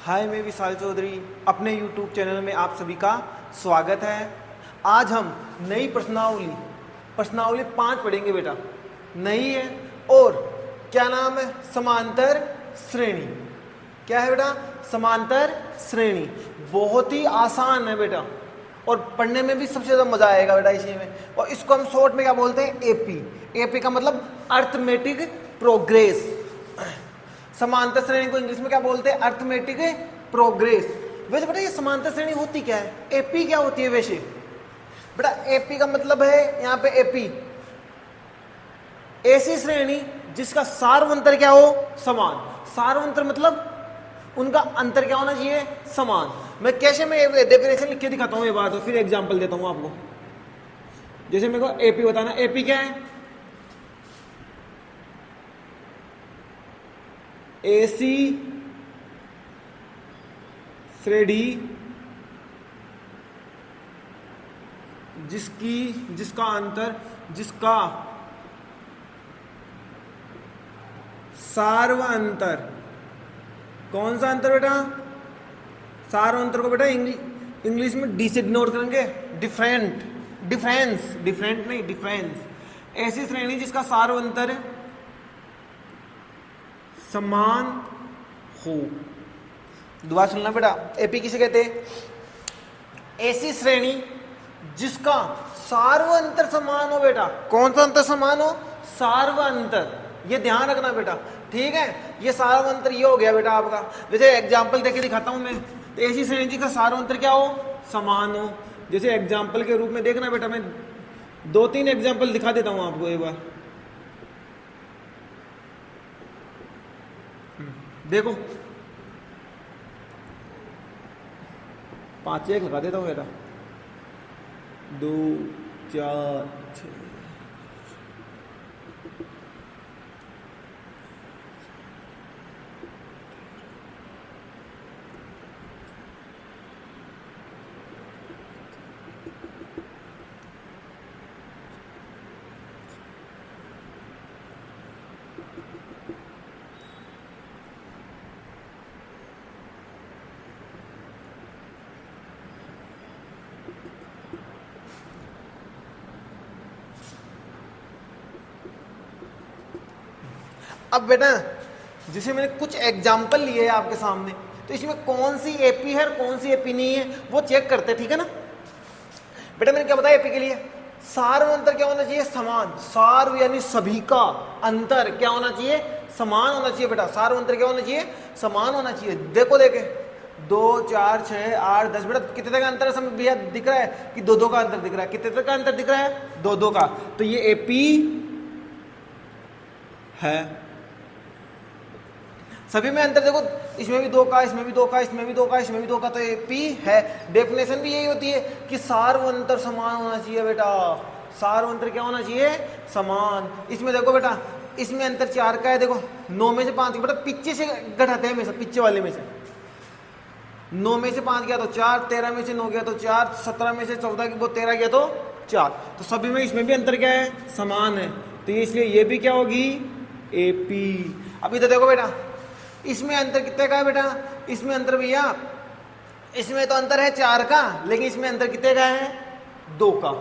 हाय, मैं विशाल चौधरी। अपने YouTube channel में आप सभी का स्वागत है। आज हम नई प्रश्नावली 5 पढ़ेंगे बेटा। नई है और क्या नाम है? समांतर श्रेणी। क्या है बेटा? समांतर श्रेणी। बहुत ही आसान है बेटा और पढ़ने में भी सबसे ज़्यादा मजा आएगा बेटा इसी में। और इसको हम शॉर्ट में क्या बोलते हैं? एपी। एपी का मतलब अर्थमेटिक प्रोग्रेस। समांतर श्रेणी को इंग्लिश में क्या बोलते हैं? Arithmetic progress. वैसे बेटा ये समांतर श्रेणी होती क्या है? एपी क्या होती है वैसे? बेटा एपी का मतलब है यहाँ पे एपी ऐसी श्रेणी जिसका सार्वंतर क्या हो? समान। सार्वंतर मतलब उनका अंतर क्या होना चाहिए? समान। मैं कैसे मैं डेफिनेशन लिख के दिखाता हूँ ये बात, और फिर एग्जांपल देता हूँ आपको। जैसे मेरे को एपी बताना। एपी क्या है? ऐसी श्रेणी जिसका सार्वअंतर। कौन सा अंतर बेटा? सार्वअंतर को बेटा इंग्लिश में डी से डिनोट करेंगे। डिफरेंस नहीं, डिफरेंस। ऐसी श्रेणी जिसका सार्वअंतर समान हो। दोबारा सुनना बेटा, एपी किसे कहते हैं? ऐसी श्रेणी जिसका सार्वअंतर समान हो बेटा। कौन सा अंतर समान हो? सार्वअंतर। ये ध्यान रखना बेटा, ठीक है? ये सार्वअंतर ये हो गया बेटा आपका। जैसे एग्जाम्पल देके दिखाता हूं मैं। तो ऐसी श्रेणी जिसका सार्वअंतर क्या हो? समान हो। जैसे एग्जाम्पल के रूप में देखना बेटा, मैं 2-3 एग्जाम्पल दिखा देता हूं आपको एक बार। देखो 5 एक लगा देता हूँ बेटा। 2 4 6। अब बेटा जैसे मैंने कुछ एग्जाम्पल लिए हैं आपके सामने, तो इसमें कौन सी एपी है और कौन सी एपी नहीं है वो चेक करते हैं, ठीक है ना बेटा? मैंने क्या बताया एपी के लिए? सार्वअंतर क्या होना चाहिए? समान। सार्व यानी सभी का, अंतर क्या होना चाहिए? समान होना चाहिए बेटा। सार्वअंतर क्या होना चाहिए? समान होना चाहिए। देखो देखे 2 4 6 8 10 बेटा कितने तक का अंतर है? समझ भैया दिख रहा है कि 2-2 का अंतर दिख रहा है? कितने तक का अंतर दिख रहा है? 2-2 का। तो ये एपी है। सभी में अंतर देखो, इसमें भी 2 का, इसमें भी 2 का, इसमें भी 2 का, इसमें भी 2 का, तो ये पी है। डेफिनेशन भी यही होती है कि सार्वअंतर समान होना चाहिए बेटा। सार्वअंतर क्या होना चाहिए? समान। इसमें देखो बेटा, इसमें अंतर 4 का है। देखो 9 में से 5 बेटा पीछे से घटाते हैं, में से पीछे वाले में से 9 में से 5 गया तो 4, 13 में से 9 गया तो 4, 17 में से 14 की वो 13 गया तो 4। तो सभी में इसमें भी अंतर क्या है? समान है। तो ये इसलिए ये भी क्या होगी? एपी। अभी तो देखो बेटा इसमें अंतर कितने का है बेटा? इसमें अंतर भैया, इसमें तो अंतर है 4 का, लेकिन इसमें अंतर कितने का है? 2 का।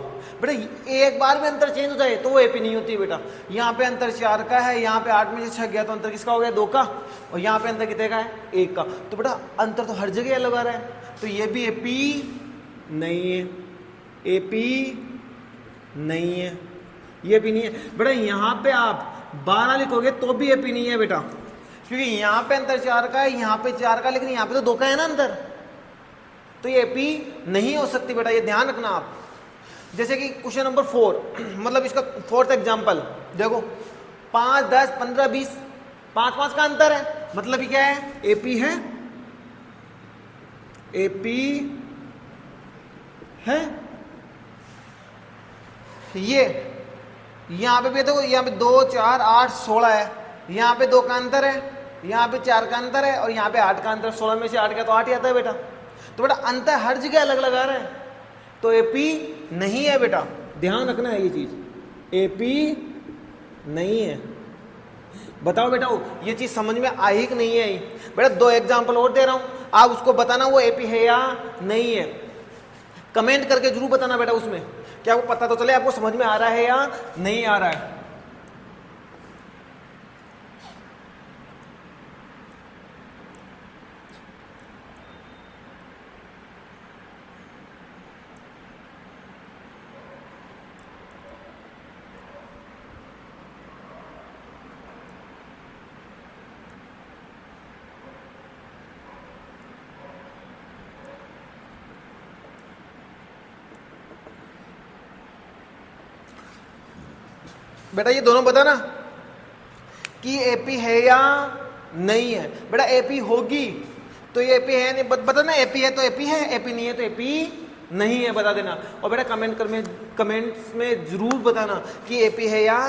बेटा एक बार में अंतर चेंज हो जाए तो वो एपी नहीं होती बेटा। यहाँ पे अंतर 4 का है, यहाँ पे 8 में से 6 गया तो अंतर किसका हो गया? 2 का। और यहाँ पे अंतर कितने का है? 1 का। तो बेटा अंतर तो हर जगह अलग आ रहा है, तो ये भी एपी नहीं है। एपी नहीं है, ये भी नहीं है बेटा। यहाँ पे आप 12 लिखोगे तो भी एपी नहीं है बेटा, क्योंकि यहाँ पे अंतर 4 का है, यहाँ पे 4 का, लेकिन यहाँ पे तो 2 का है ना अंतर। तो ये एपी नहीं हो सकती बेटा, ये ध्यान रखना आप। जैसे कि क्वेश्चन नंबर 4 मतलब इसका 4th एग्जाम्पल देखो। 5 10 15 20 5-5 का अंतर है, मतलब ये क्या है? एपी है। एपी है। ये यहाँ पे भी देखो, यहाँ पे 2 4 8 16 है, यहाँ पे 2 का अंतर है, यहाँ पे 4 का अंतर है, और यहाँ पे 8 का अंतर। 16 में से 8 का तो 8 ही आता है बेटा। तो बेटा अंतर हर जगह अलग लगा रहा है, तो एपी नहीं है बेटा। ध्यान रखना है ये चीज, एपी नहीं है। बताओ बेटा ये चीज समझ में आई कि नहीं आई? बेटा 2 एग्जाम्पल और दे रहा हूं, आप उसको बताना वो एपी है या नहीं है। कमेंट करके जरूर बताना बेटा उसमें, क्या आपको पता तो चले आपको समझ में आ रहा है या नहीं आ रहा है। बेटा ये दोनों बताना कि एपी है या नहीं है। बेटा एपी होगी तो ये एपी है नहीं, बताना एपी है तो एपी है, एपी नहीं है तो एपी नहीं है, बता देना। और बेटा कमेंट्स में जरूर बताना कि एपी है या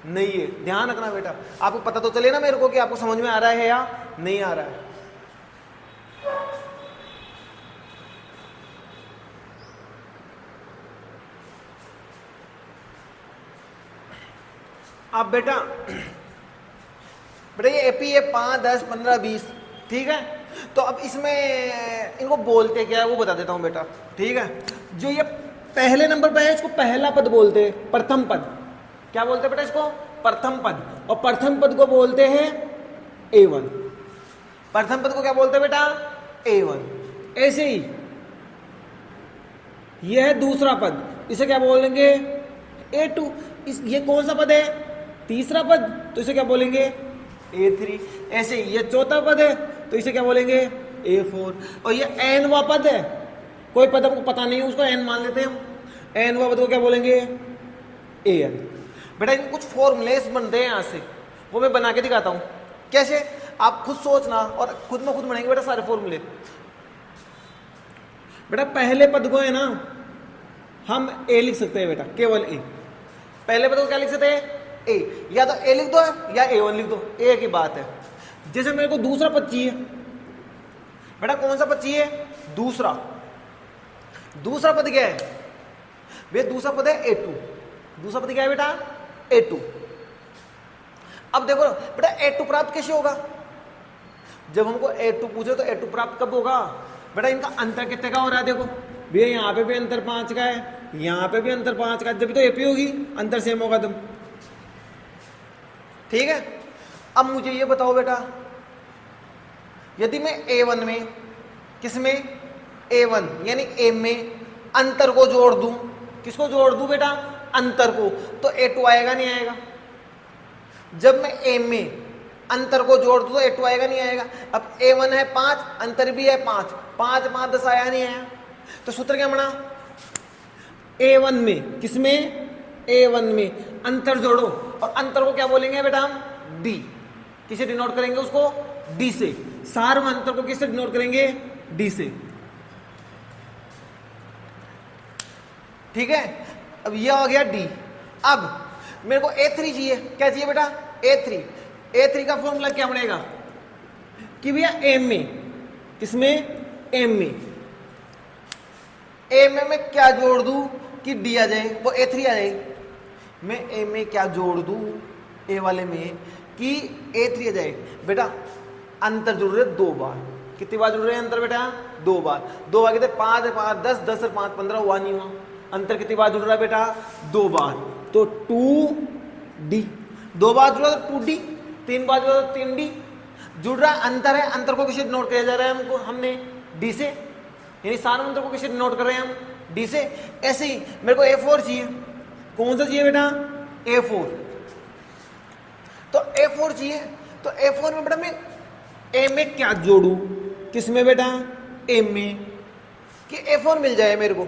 नहीं है। ध्यान रखना बेटा, आपको पता तो चले ना मेरे को कि आपको समझ में आ रहा है या नहीं आ रहा है। अब बेटा ये एपी है 5, 10, 15, 20, ठीक है। तो अब इसमें इनको बोलते क्या है वो बता देता हूं बेटा, ठीक है। जो ये पहले नंबर पे है इसको पहला पद बोलते हैं, प्रथम पद। क्या बोलते हैं बेटा इसको? प्रथम पद। और प्रथम पद को बोलते हैं A1। प्रथम पद को क्या बोलते हैं बेटा? A1। ऐसे ही यह है दूसरा पद, इसे क्या बोलेंगे? A2। ये कौन सा पद है? तीसरा पद, तो इसे क्या बोलेंगे? A3। ऐसे ही ये चौथा पद है तो इसे क्या बोलेंगे? A4। और ये nवा पद है, कोई पद हमको पता नहीं है उसको n मान लेते हैं हम, nवा पद को क्या बोलेंगे? An। बेटा इनके कुछ फॉर्मूलेस बनते हैं यहां से, वो मैं बना के दिखाता हूं कैसे, आप खुद सोचना और खुद में खुद बनाएंगे बेटा सारे फॉर्मूले। बेटा पहले पद को है ना हम A लिख सकते हैं बेटा, केवल A। पहले पद को क्या लिख सकते हैं? A। या तो A लिख दो या A1 लिख दो, A की बात है। जैसे मेरे को दूसरा पद चाहिए बेटा, कौन सा पद चाहिए? दूसरा। दूसरा पद क्या है भैया? दूसरा पद है A2। दूसरा पद क्या है बेटा? A2। अब देखो बेटा A2 प्राप्त कैसे होगा? जब हमको A2 पूछे तो A2 प्राप्त कब होगा? बेटा इनका अंतर कितने का हो रहा है देखो भैया, यहाँ पे भी अंतर 5 का है, यहाँ पे भी अंतर 5 का है, जब तो एपी होगी, अंतर सेम होगा तुम, ठीक है। अब मुझे ये बताओ बेटा, यदि मैं A1 में, किसमें? A1 यानी A में अंतर को जोड़ दूं, किसको जोड़ दूं बेटा? अंतर को, तो A2 आएगा नहीं आएगा? जब मैं A में अंतर को जोड़ दूं तो A2 आएगा नहीं आएगा? अब A1 है 5, अंतर भी है 5, 5, 5, 10 आया नहीं आया? तो सूत्र क्या बना? A1 में, किसमें? A1 में अंतर जोड़ो, और अंतर को क्या बोलेंगे बेटा हम? D। किसे डिनोट करेंगे उसको? D से। सार्व अंतर को किससे डिनोट करेंगे? D से, ठीक है। अब ये आ गया D। अब मेरे को A3 चाहिए, क्या चाहिए बेटा? A3। A3 का फॉर्मूला क्या बनेगा कि भैया M में, किसमें? M में। A में मैं क्या जोड़ दूं कि D आ जाए, वो A3 आ जाए। मैं A में क्या जोड़ दूं A वाले में कि A3 आ जाए? बेटा अंतर जुड़ रहे 2 बार। कितनी बार जुड़ रहे हैं अंतर बेटा? 2 बार। 2 बार कितने? 5 है 5, 10, 10 और 5, 15, हुआ नहीं हुआ? अंतर कितनी बार जुड़ रहा है बेटा? 2 बार। तो 2D। 2 बार जुड़ा तो 2D, 3 बार जुड़ा तो 3D। जुड़ रहा अंतर है, अंतर को किसे नोट किया जा रहा है हमको? हमने D से, यानी सारे अंतर को किसे नोट कर रहे हैं हम? D से। ऐसे ही मेरे को A4 चाहिए, कौन सा चाहिए बेटा? A4। तो A4 चाहिए, तो A4 में बेटा मैं A में क्या जोड़ू? किसमें बेटा? A में, कि A4 मिल जाए मेरे को,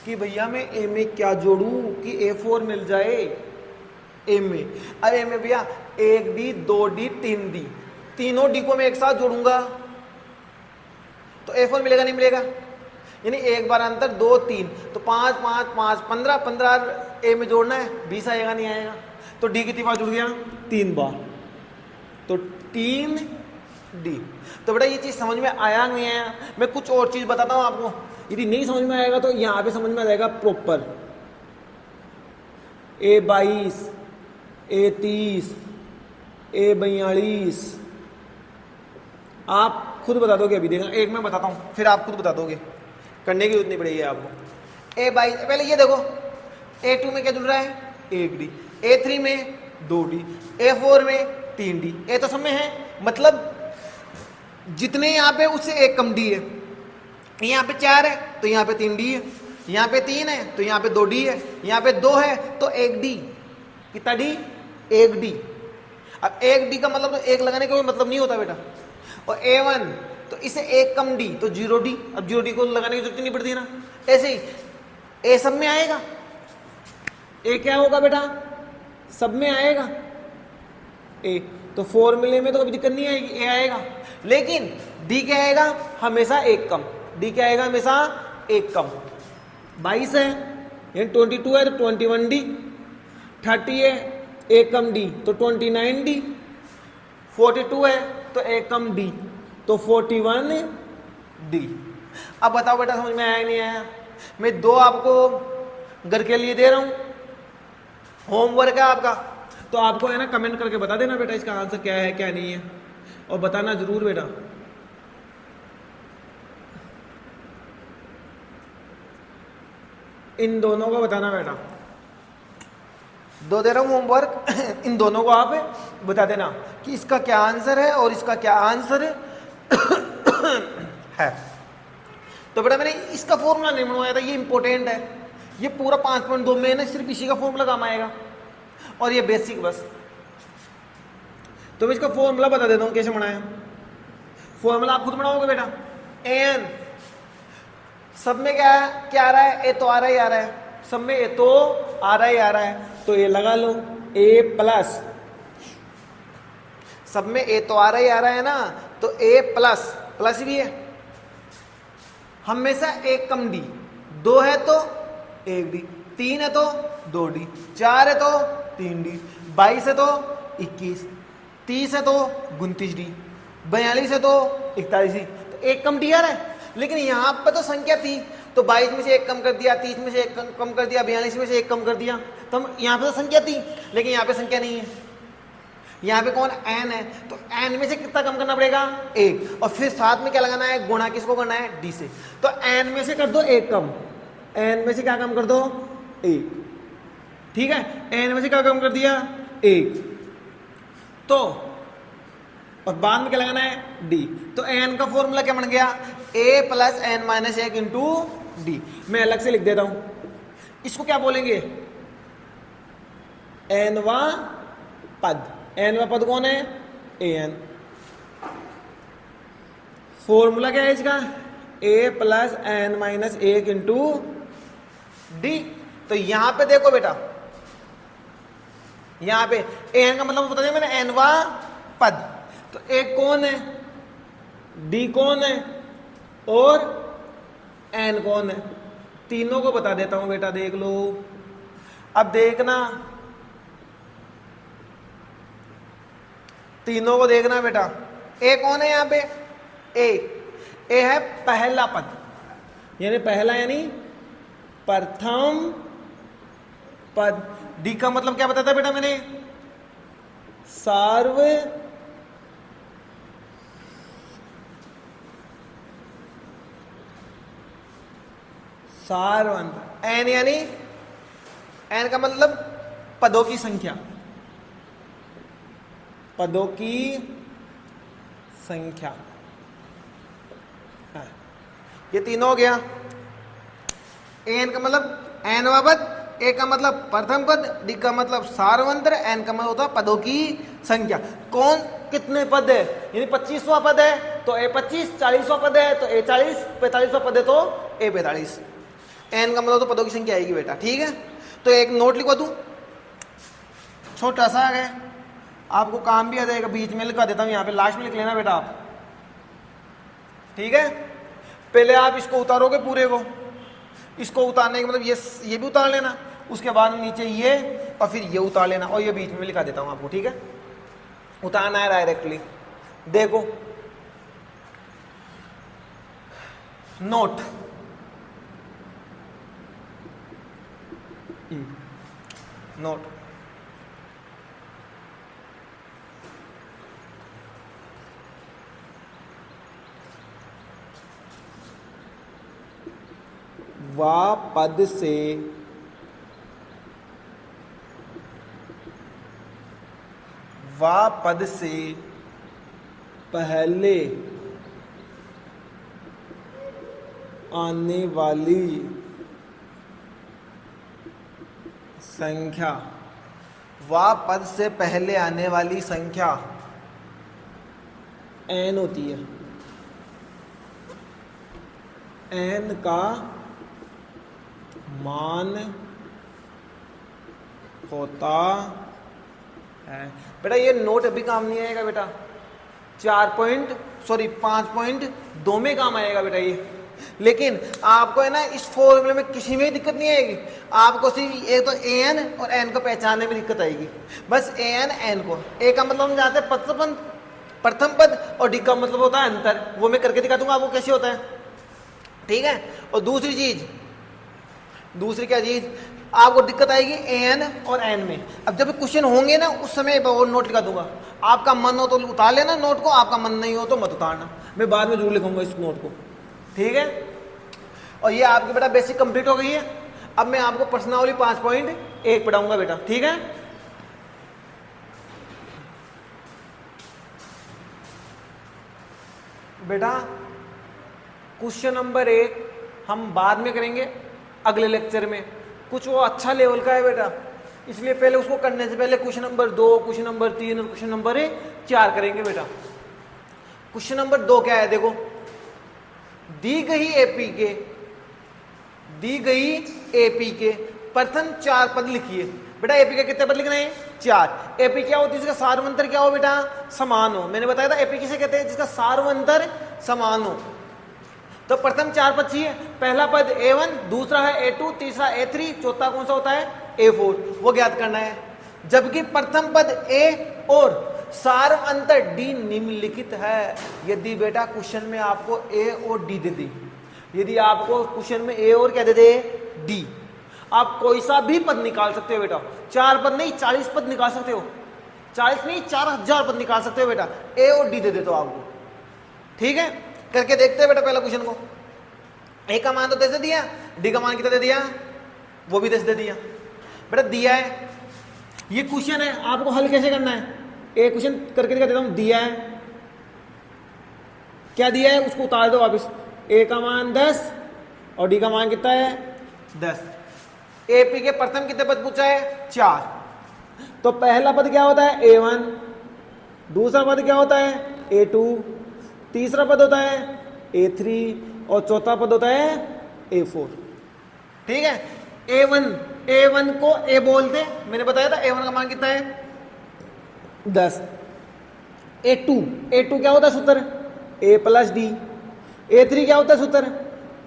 कि भैया मैं A में क्या जोड़ू कि A4 मिल जाए A में। अरे मैं भैया 1D, 2D, 3D, तीनों D को मैं एक साथ जोड़ूंगा तो A4 मिलेगा नहीं मिलेगा? यानी एक बार अंतर 2, 3, तो 5, 5, 5, 15, 15 A में जोड़ना है, 20 आएगा नहीं आएगा? तो D कितनी बार जुड़ गया? 3 बार, तो 3D। तो बेटा ये चीज समझ में आया नहीं आया? मैं कुछ और चीज बताता हूं आपको, यदि नहीं समझ में आएगा तो यहां पे समझ में आ जाएगा प्रॉपर। A22, A30, ए 42। आप खुद बता दोगे, अभी देखना एक मैं बताता हूँ फिर आप खुद बता दोगे, करने की जरूरत नहीं पड़ेगी आपको। ए 22 पहले ये देखो, A2 में क्या जुड़ रहा है 1D, A3 में 2D, A4 में 3D, ए तो सब में है, मतलब जितने यहाँ पे उससे एक कम D है। यहाँ पे 4 है तो यहाँ पे 3D है, यहाँ पे 3 है तो यहाँ पे 2D है, यहाँ पे 2 है तो 1D। कितना D? 1D। अब 1D का मतलब तो एक लगाने का कोई मतलब नहीं होता बेटा। और A1 तो इसे एक कम D तो 0D। अब 0D को लगाने की जरूरत नहीं पड़ती ना। ऐसे ही A सब में आएगा, A क्या होगा बेटा? सब में आएगा A, तो फॉर्मूले में तो कोई दिक्कत नहीं आएगी, A आएगा। लेकिन D क्या आएगा? हमेशा एक कम। D क्या आएगा? हमेशा एक कम। 22 है यानी 22 है तो 21D, 30 है एक कम D तो 29D, 42 है तो एक कम D तो 41D। अब बताओ बेटा समझ में आया नहीं आया? मैं 2 आपको घर के लिए दे रहा हूं, होमवर्क है आपका, तो आपको है ना कमेंट करके बता देना बेटा इसका आंसर क्या है क्या नहीं है, और बताना जरूर बेटा। इन दोनों को बताना बेटा, 2 दे रहा हूं होमवर्क इन दोनों को आप बता देना कि इसका क्या आंसर है और इसका क्या आंसर है। तो बेटा मैंने इसका फॉर्मूला नहीं बनवाया था, ये इंपॉर्टेंट है, ये पूरा 5.2 में ना सिर्फ इसी का फॉर्मूला काम आएगा, और ये बेसिक बस। तो मैं इसका फॉर्मूला बता देता हूं कैसे बनाया। फॉर्मूला आप खुद बनाओगे बेटा। एन सब में क्या है, क्या आ रहा है? ए तो आ रहा ही आ रहा है, सब में ए तो आ रहा ही आ रहा है, तो ए लगा लो ए प्लस, सब में ए तो आ रहा ही आ रहा है ना, तो ए प्लस, प्लस भी है, हमेशा एक कम डी, 2 है तो 1D, 3 है तो 2D, 4 है तो 3D, 22 है तो 21, 30 है तो 29D, 42 है तो 41D, तो एक कम डी आ रहा है। लेकिन यहाँ पर तो संख्या थी, तो 22 में से एक कम कर दिया, 30 में से एक कम कर दिया, 42 में से एक कम कर दिया, तो हम यहाँ पे तो संख्या थी, लेकिन यहाँ पे संख्या नहीं है। यहाँ पे कौन? n है, तो n में से कितना कम करना पड़ेगा? 1, और फिर साथ में क्या लगाना है? गुणा किसको करना है? d से। तो n में से कर दो 1 कम, n में से क्या कम कर दो? 1, ठीक है, n में से क्या कम कर दिया? 1, तो और बाद में क्या लगाना है? d। तो n का फॉर्मूला क्या बन गया? a plus n minus 1 into D. मैं अलग से लिख देता हूं, इसको क्या बोलेंगे? nवा पद। nवा पद कौन है? an। फॉर्मूला क्या है इसका? a plus n minus 1 into D. तो यहां पे देखो बेटा, यहां पे an का मतलब बता दिया मैंने, nवा पद। तो एक कौन है? डी कौन है? और n कौन है? तीनों को बता देता हूं बेटा, देख लो। अब देखना, तीनों को देखना बेटा। ए कौन है यहाँ पे? ए है पहला पद, यानी पहला यानी प्रथम पद। डी का मतलब क्या बताता बेटा मैंने? सार्वंत। एन यानी, एन का मतलब पदों की संख्या, पदों की संख्या। ये तीनों हो गया। एन का मतलब एनवा पद, ए का मतलब प्रथम पद, डी का मतलब सार्वंत्र, एन का मतलब होता है पदों की संख्या। कौन कितने पद है? यानी 25वां पद है तो ए 25, 40वां पद है तो ए 40, 45वां पद है तो ए 45। एन का मतलब तो पदों की संख्या आएगी बेटा, ठीक है। तो एक नोट लिखवा दूं, छोटा सा है, आपको काम भी आ जाएगा। बीच में लिखवा देता हूं, यहाँ पे लास्ट में लिख लेना बेटा आप, ठीक है। पहले आप इसको उतारोगे पूरे को, इसको उतारने का मतलब ये भी उतार लेना, उसके बाद नीचे ये, और फिर ये उतार लेना, और ये बीच में लिखा देता हूं आपको, ठीक है। उतारना है डायरेक्टली। देखो नोट, नोट वा पद से पहले आने वाली संख्या, वा पद से पहले आने वाली संख्या n होती है, n का मान होता है। बेटा ये नोट अभी काम नहीं आएगा बेटा, 5.2 में काम आएगा बेटा ये, लेकिन आपको है ना इस फॉर्मूले में किसी में दिक्कत नहीं आएगी। आपको सिर्फ एक तो an और n को पहचानने में दिक्कत आएगी, बस n को। a का मतलब हम जानते हैं प्रथम पद और d का मतलब होता है अंतर, वो मैं करके दिखा दूंगा आपको कैसे होता है, ठीक है। और दूसरी क्या चीज आपको दिक्कत आएगी an और n में। अब जब क्वेश्चन होंगे ना उस समय और नोट लिखा दूंगा, आपका मन हो तो उतार लेना नोट को, आपका मन नहीं हो तो मत उतारना, मैं बाद में जरूर लिखूंगा इस नोट को, ठीक है। और ये आपकी बेटा बेसिक कंप्लीट हो गई है। अब मैं आपको प्रश्नावली 5.1 पढ़ाऊंगा बेटा, ठीक है। बेटा क्वेश्चन नंबर 1 हम बाद में करेंगे अगले लेक्चर में, कुछ वो अच्छा लेवल का है बेटा, इसलिए पहले उसको करने से पहले क्वेश्चन नंबर 2, क्वेश्चन नंबर 3 और क्वेश्चन नंबर 4 करेंगे बेटा। क्वेश्चन नंबर 2 क्या है, देखो, दी गई एपी के प्रथम 4 पद लिखिए। बेटा एपी के कितने पद लिखने हैं, 4। एपी क्या होती है, जिसका सार्वंतर क्या हो बेटा, समान हो। मैंने बताया था एपी किसे कहते हैं, जिसका सार्वंतर समान हो। तो प्रथम 4 पद चाहिए, पहला पद a1, दूसरा है a2, तीसरा a3, चौथा कौन सा होता है a4, वो ज्ञात करना है। जबकि प्रथम पद a और सार्वंतर d निम्नलिखित है। यदि बेटा क्वेश्चन में आपको a और d दे दे, यदि आपको क्वेश्चन में a और क्या दे दे, d, आप कोई सा भी पद निकाल सकते हो बेटा, 4 पद नहीं 40 पद निकाल सकते हो, 40 नहीं 4000 पद निकाल सकते हो बेटा, a और d दे दे तो आपको, ठीक है। करके देखते हैं बेटा पहला क्वेश्चन को। a का मान तो 10 दे दिया, d का मान कितना दे दिया, वो भी 10 दे दिया। बेटा दिया है, ये क्वेश्चन है, आपको हल कैसे करना है, एक क्वेश्चन करके दिखा देता हूं। दिया है, क्या दिया है उसको उतार दो वापिस, a का मान 10 और d का मान कितना है 10। एपी के प्रथम कितने पद पूछा है, 4। तो पहला पद क्या होता है a1, दूसरा पद क्या होता है a2, तीसरा पद होता है a3 और चौथा पद होता है a4, ठीक है। a1 को a बोलते, मैंने बताया था a1 का मान कितना है 10। a2 क्या होता है सूत्र, a प्लस डी। a3 क्या होता है सूत्र,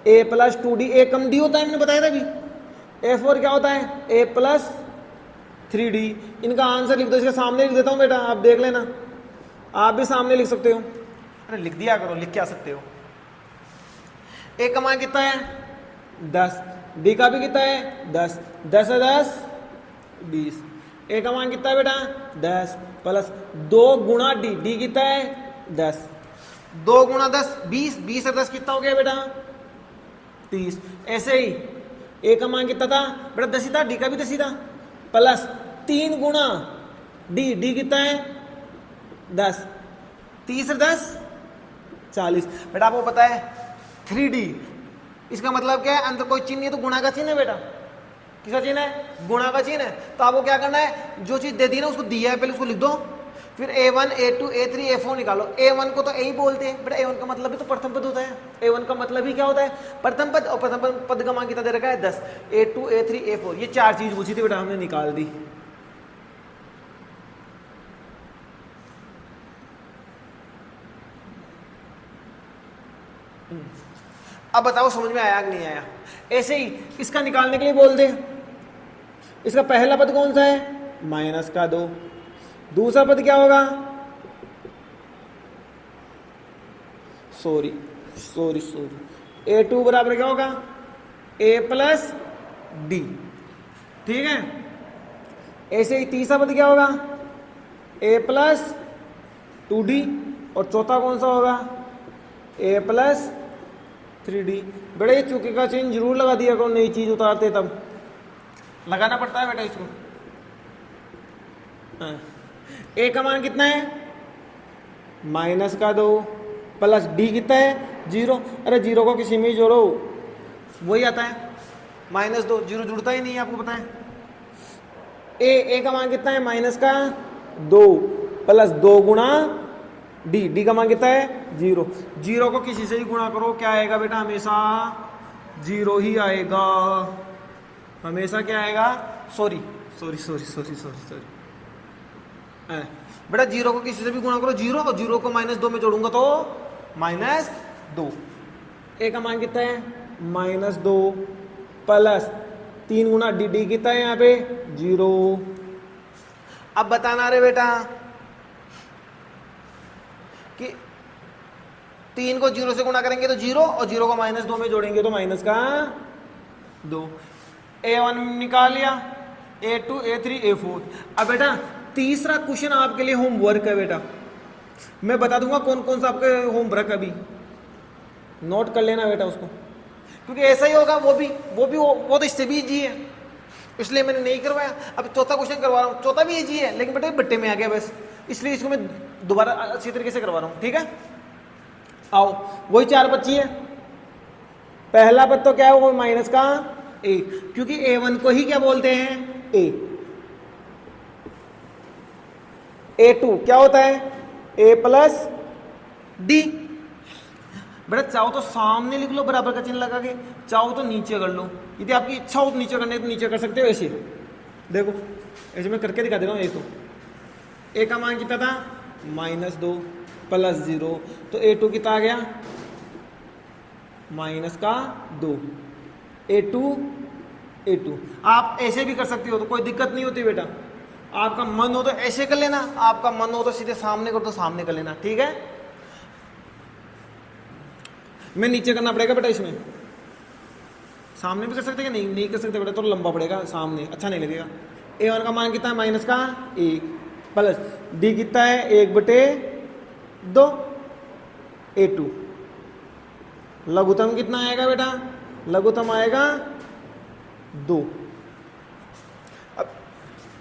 a plus 2d, a come d होता है, मैंने बताया था अभी। a4 क्या होता है a प्लस 3d। इनका आंसर लिख दो, इसके सामने लिख देता हूं बेटा, आप देख लेना, आप भी सामने लिख सकते हो, अरे लिख दिया करो, लिख के आ सकते हो। a का मान कितना है 10, d का भी कितना है 10, 10 है 10 20। a का मान कितना है बेटा 10 प्लस 2 गुणा d, d कितना है 10, 2 गुणा 10 20, 20 है 10 कितना हो गया बेटा 30। ऐसे ही a का मान कितना था बेटा 10 ही था, d का भी 10 ही था, प्लस 3 गुणा d, d कितना है 10, 30 है 10 40। बेटा आपको पता है 3d, इसका मतलब क्या है, अंदर कोई चिन्ह नहीं है तो गुणा का चिन्ह है बेटा, किसका चिन्ह है, गुणा का चिन्ह है। तो आपको क्या करना है, जो चीज दे दी ना उसको दिया है पहले उसको लिख दो, फिर a1 a2 a3 a4 निकालो। a1 को तो a ही बोलते हैं बेटा, a1 का मतलब भी तो प्रथम पद होता है, a1 का मतलब ही क्या होता है प्रथम पद, और प्रथम पद का मान कितना दे रखा है 10। a2 a3 a4 ये 4 चीज पूछी थी बेटा, हमने निकाल दी। अब बताओ समझ में आया कि नहीं आया। ऐसे ही इसका निकालने के लिए बोल दे, इसका पहला पद कौन सा है माइनस का 2, दूसरा पद क्या होगा, सॉरी a2 बराबर क्या होगा a प्लस डी, ठीक है। ऐसे ही तीसरा पद क्या होगा a प्लस 2d, और चौथा कौन सा होगा a प्लस 3D। बेटा ये चुके का चिन्ह जरूर लगा दिया करो, नई चीज उतारते तब लगाना पड़ता है बेटा इसको। ए का मान कितना है माइनस का 2 प्लस डी कितना है 0। अरे 0 को किसी में ही जोड़ो वही आता है -2, 0 जुड़ता ही नहीं है आपको पता है। ए का मान कितना है माइनस का 2 प्लस 2 गुणा डी का मान कितना है 0। 0 को किसी से ही गुणा करो क्या आएगा बेटा, हमेशा 0 ही आएगा, हमेशा क्या आएगा, सॉरी बेटा 0 को किसी से भी गुणा करो 0 और 0 को -2 में जोड़ूंगा तो -2। ए का मान कितना है -2 प्लस 3 गुणा डी कितना है यहाँ पे 0। अब बताना रे बेटा कि 3 को 0 से गुणा करेंगे तो 0 और 0 को -2 में जोड़ेंगे तो -2। A1 निकाल लिया, A2 A3 A4। अब बेटा तीसरा क्वेश्चन आपके लिए होमवर्क है बेटा, मैं बता दूंगा कौन कौन सा आपके होमवर्क अभी नोट कर लेना बेटा उसको, क्योंकि ऐसा ही होगा वो तो इससे भी इजी है इसलिए मैंने नहीं करवाया। अब चौथा क्वेश्चन करवा रहा हूँ, चौथा भी इजी है लेकिन बेटा बट्टे में आ गया बस, इसलिए इसको मैं दोबारा अच्छी तरीके से करवा रहा हूँ। ठीक है, आओ वही 4 बच्ची है। पहला पद तो क्या है वो माइनस का ए, क्योंकि A1 को ही क्या बोलते हैं ए। A2 क्या होता है A प्लस डी। बेटा चाहो तो सामने लिख लो बराबर का चिन्ह लगा के, चाहो तो नीचे कर लो, यदि आपकी इच्छा हो तो नीचे करने तो नीचे कर सकते हो। ऐसे देखो ऐसे मैं करके दिखा दे रहा हूँ। A का मान कितना था -2 प्लस 0, तो A2 कितना आ गया -2। A2 आप ऐसे भी कर सकते हो तो कोई दिक्कत नहीं होती बेटा, आपका मन हो तो ऐसे कर लेना, आपका मन हो तो सीधे सामने कर तो सामने कर लेना। ठीक है, मैं नीचे करना पड़ेगा बेटा, इसमें सामने भी कर सकते हैं नहीं कर सकते बेटा, तो लंबा पड़ेगा, सामने अच्छा नहीं लगेगा। A1 का मान कितना है माइनस का 1 प्लस डी कितना है 1/2। A2 लघुत्तम कितना आएगा बेटा, लघुत्तम आएगा 2। अब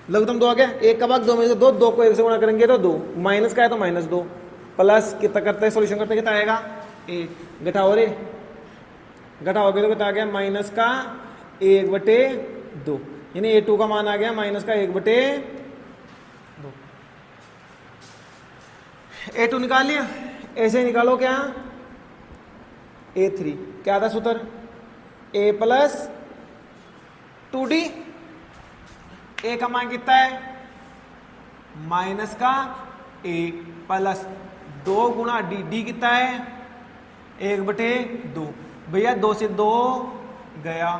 लघुत्तम 2 आ गया, 1 का भाग 2 में से 2 को 1 से गुणा करेंगे तो 2, माइनस का है तो -2 प्लस कितना करते हैं सॉल्यूशन करते हैं कितना आएगा 1। घटाओ रे, घटाओगे तो कितना आ गया माइनस का 1/2, यानी A2 का मान आ गया माइनस का 1/2। A2 निकाल लिया, ऐसे निकालो क्या A3 क्या था सूत्र A प्लस 2D। A का मान कितना है माइनस का 1 प्लस 2 गुणा डी कितना है 1/2। भैया 2 से 2 गया,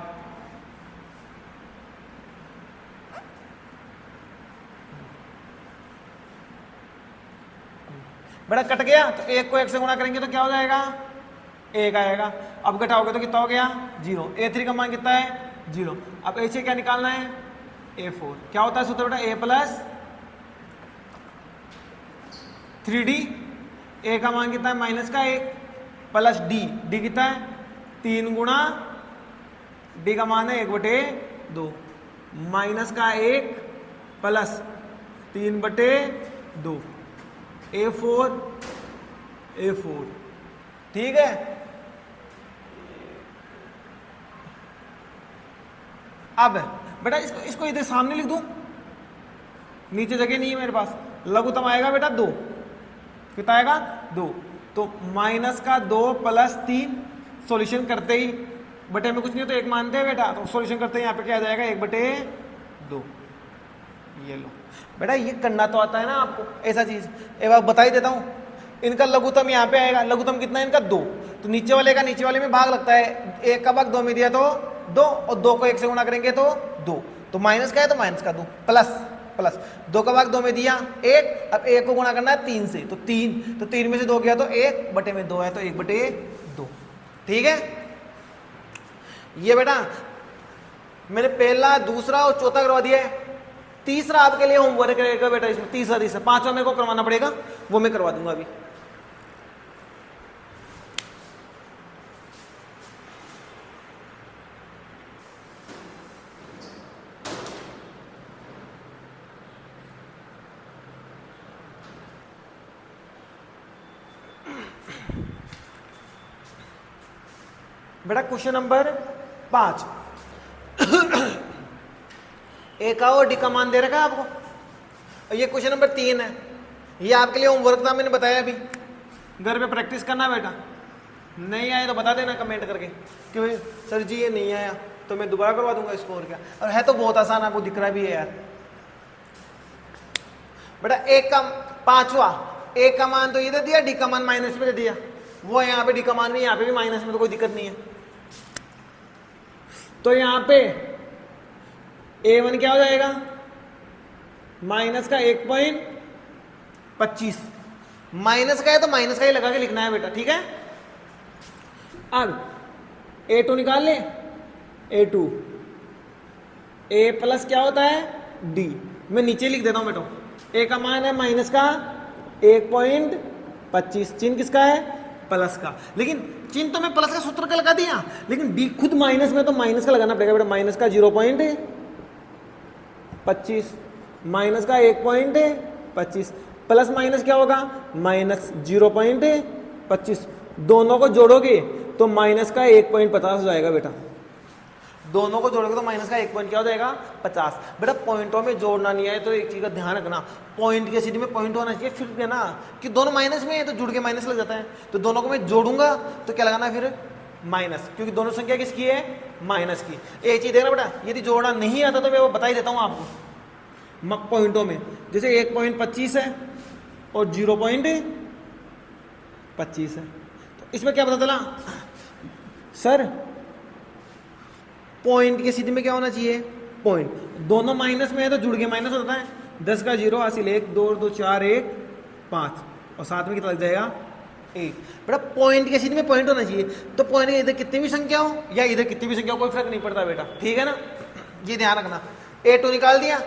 बड़ा कट गया तो 1 को 1 से गुणा करेंगे तो क्या हो जाएगा 1 आएगा। अब घटाओगे तो कितना हो गया 0। A3 का मान कितना है 0। अब ऐसे क्या निकालना है A4 क्या होता है सूत्र बेटा A प्लस 3D। A का मान कितना है माइनस का 1 प्लस डी कितना है 3 गुणा डी का मान है 1/2, माइनस का 1 प्लस 3/2 A4। ठीक है, अब बेटा इसको इधर सामने लिख दूं, नीचे जगह नहीं है मेरे पास। लघुत्तम आएगा बेटा 2, कितना आएगा 2, तो माइनस का 2 प्लस 3 सॉल्यूशन करते ही बटे में कुछ नहीं हो तो 1 मानते हैं बेटा, तो सॉल्यूशन करते ही यहाँ पे क्या आ जाएगा 1/2। ये लो बेटा, ये करना तो आता है ना आपको ऐसा चीज। एक बार बता ही देता हूं, इनका लघुत्तम यहाँ पे आएगा, लघुत्तम कितना है इनका 2, तो नीचे वाले का नीचे वाले में भाग लगता है, 1 का भाग 2 में दिया तो 2 और 2 को 1 से गुणा करेंगे तो 2, तो माइनस का है तो माइनस का 2 प्लस 2 का भाग 2 में दिया 1, अब 1 को गुणा करना है 3 से, तो 3 में से 2 गया तो 1 बटे में 2 है तो 1/2। ठीक है, ये बेटा मैंने पहला दूसरा और चौथा करवा दिया है। तीसरा आपके लिए होमवर्क रहेगा बेटा, इसमें तीसरा 5वां मेरे को करवाना पड़ेगा, वो मैं करवा दूंगा अभी। बेटा क्वेश्चन नंबर 5 ए का और डी का मान दे रखा है आपको, और ये क्वेश्चन नंबर 3 है। ये आपके लिए होमवर्क था, मैंने बताया अभी, घर पे प्रैक्टिस करना बेटा। नहीं आए तो बता देना कमेंट करके कि भाई सर जी ये नहीं आया, तो मैं दोबारा करवा दूंगा इसको, और क्या। और है तो बहुत आसान, आपको दिख रहा भी है यार। बेटा एक का 5वां, ए का मान तो ये दे दिया, डी का मान माइनस में दे दिया, वो है यहाँ पे डी का मान नहीं, यहाँ पे भी माइनस में, तो कोई दिक्कत नहीं है। तो यहाँ पे A1 क्या हो जाएगा, माइनस का 1.25, माइनस का है तो माइनस का ही लगा के लिखना है बेटा, ठीक है। अब A2 निकाल ले, A2 A प्लस क्या होता है D, मैं नीचे लिख देता हूं बेटा। A का मान है माइनस का 1.25, चिन्ह किसका है, प्लस का, लेकिन चिन्ह तो मैं प्लस का सूत्र का लगा दिया, लेकिन D खुद माइनस में, तो माइनस का लगाना पड़ेगा बेटा। माइनस का 0.25, माइनस का 1.25, प्लस माइनस क्या होगा, माइनस 0.25, दोनों को जोड़ोगे तो माइनस का 1.50 हो जाएगा बेटा। दोनों को जोड़ोगे तो माइनस का 1 पॉइंट क्या हो जाएगा, 50। बेटा पॉइंटों में जोड़ना नहीं है तो एक चीज का ध्यान रखना, पॉइंट के सीधी में पॉइंट होना चाहिए, फिर ना कि दोनों माइनस में है तो जुड़ के माइनस लग जाता है। तो दोनों को मैं जोड़ूंगा तो क्या लगाना है फिर, माइनस, क्योंकि दोनों संख्या किसकी है, माइनस की। एक चीज देखना बेटा, यदि जोड़ना नहीं आता तो मैं वो बता ही देता हूँ आपको पॉइंटों में, जैसे 1.25 है और 0.25 है, तो इसमें क्या पता चला सर, पॉइंट के सीधी में क्या होना चाहिए, पॉइंट, दोनों माइनस में है तो जुड़ के माइनस होता है। 10 का 0 हासिल 1, 2 2 4 1 5, और साथ में कितना लग जाएगा 1। बेटा पॉइंट के सीधी में पॉइंट होना चाहिए, तो पॉइंट इधर कितनी भी संख्या हो या इधर कितनी भी संख्या हो, कोई फर्क नहीं पड़ता बेटा, ठीक है ना, ये ध्यान रखना। A2 निकाल दिया,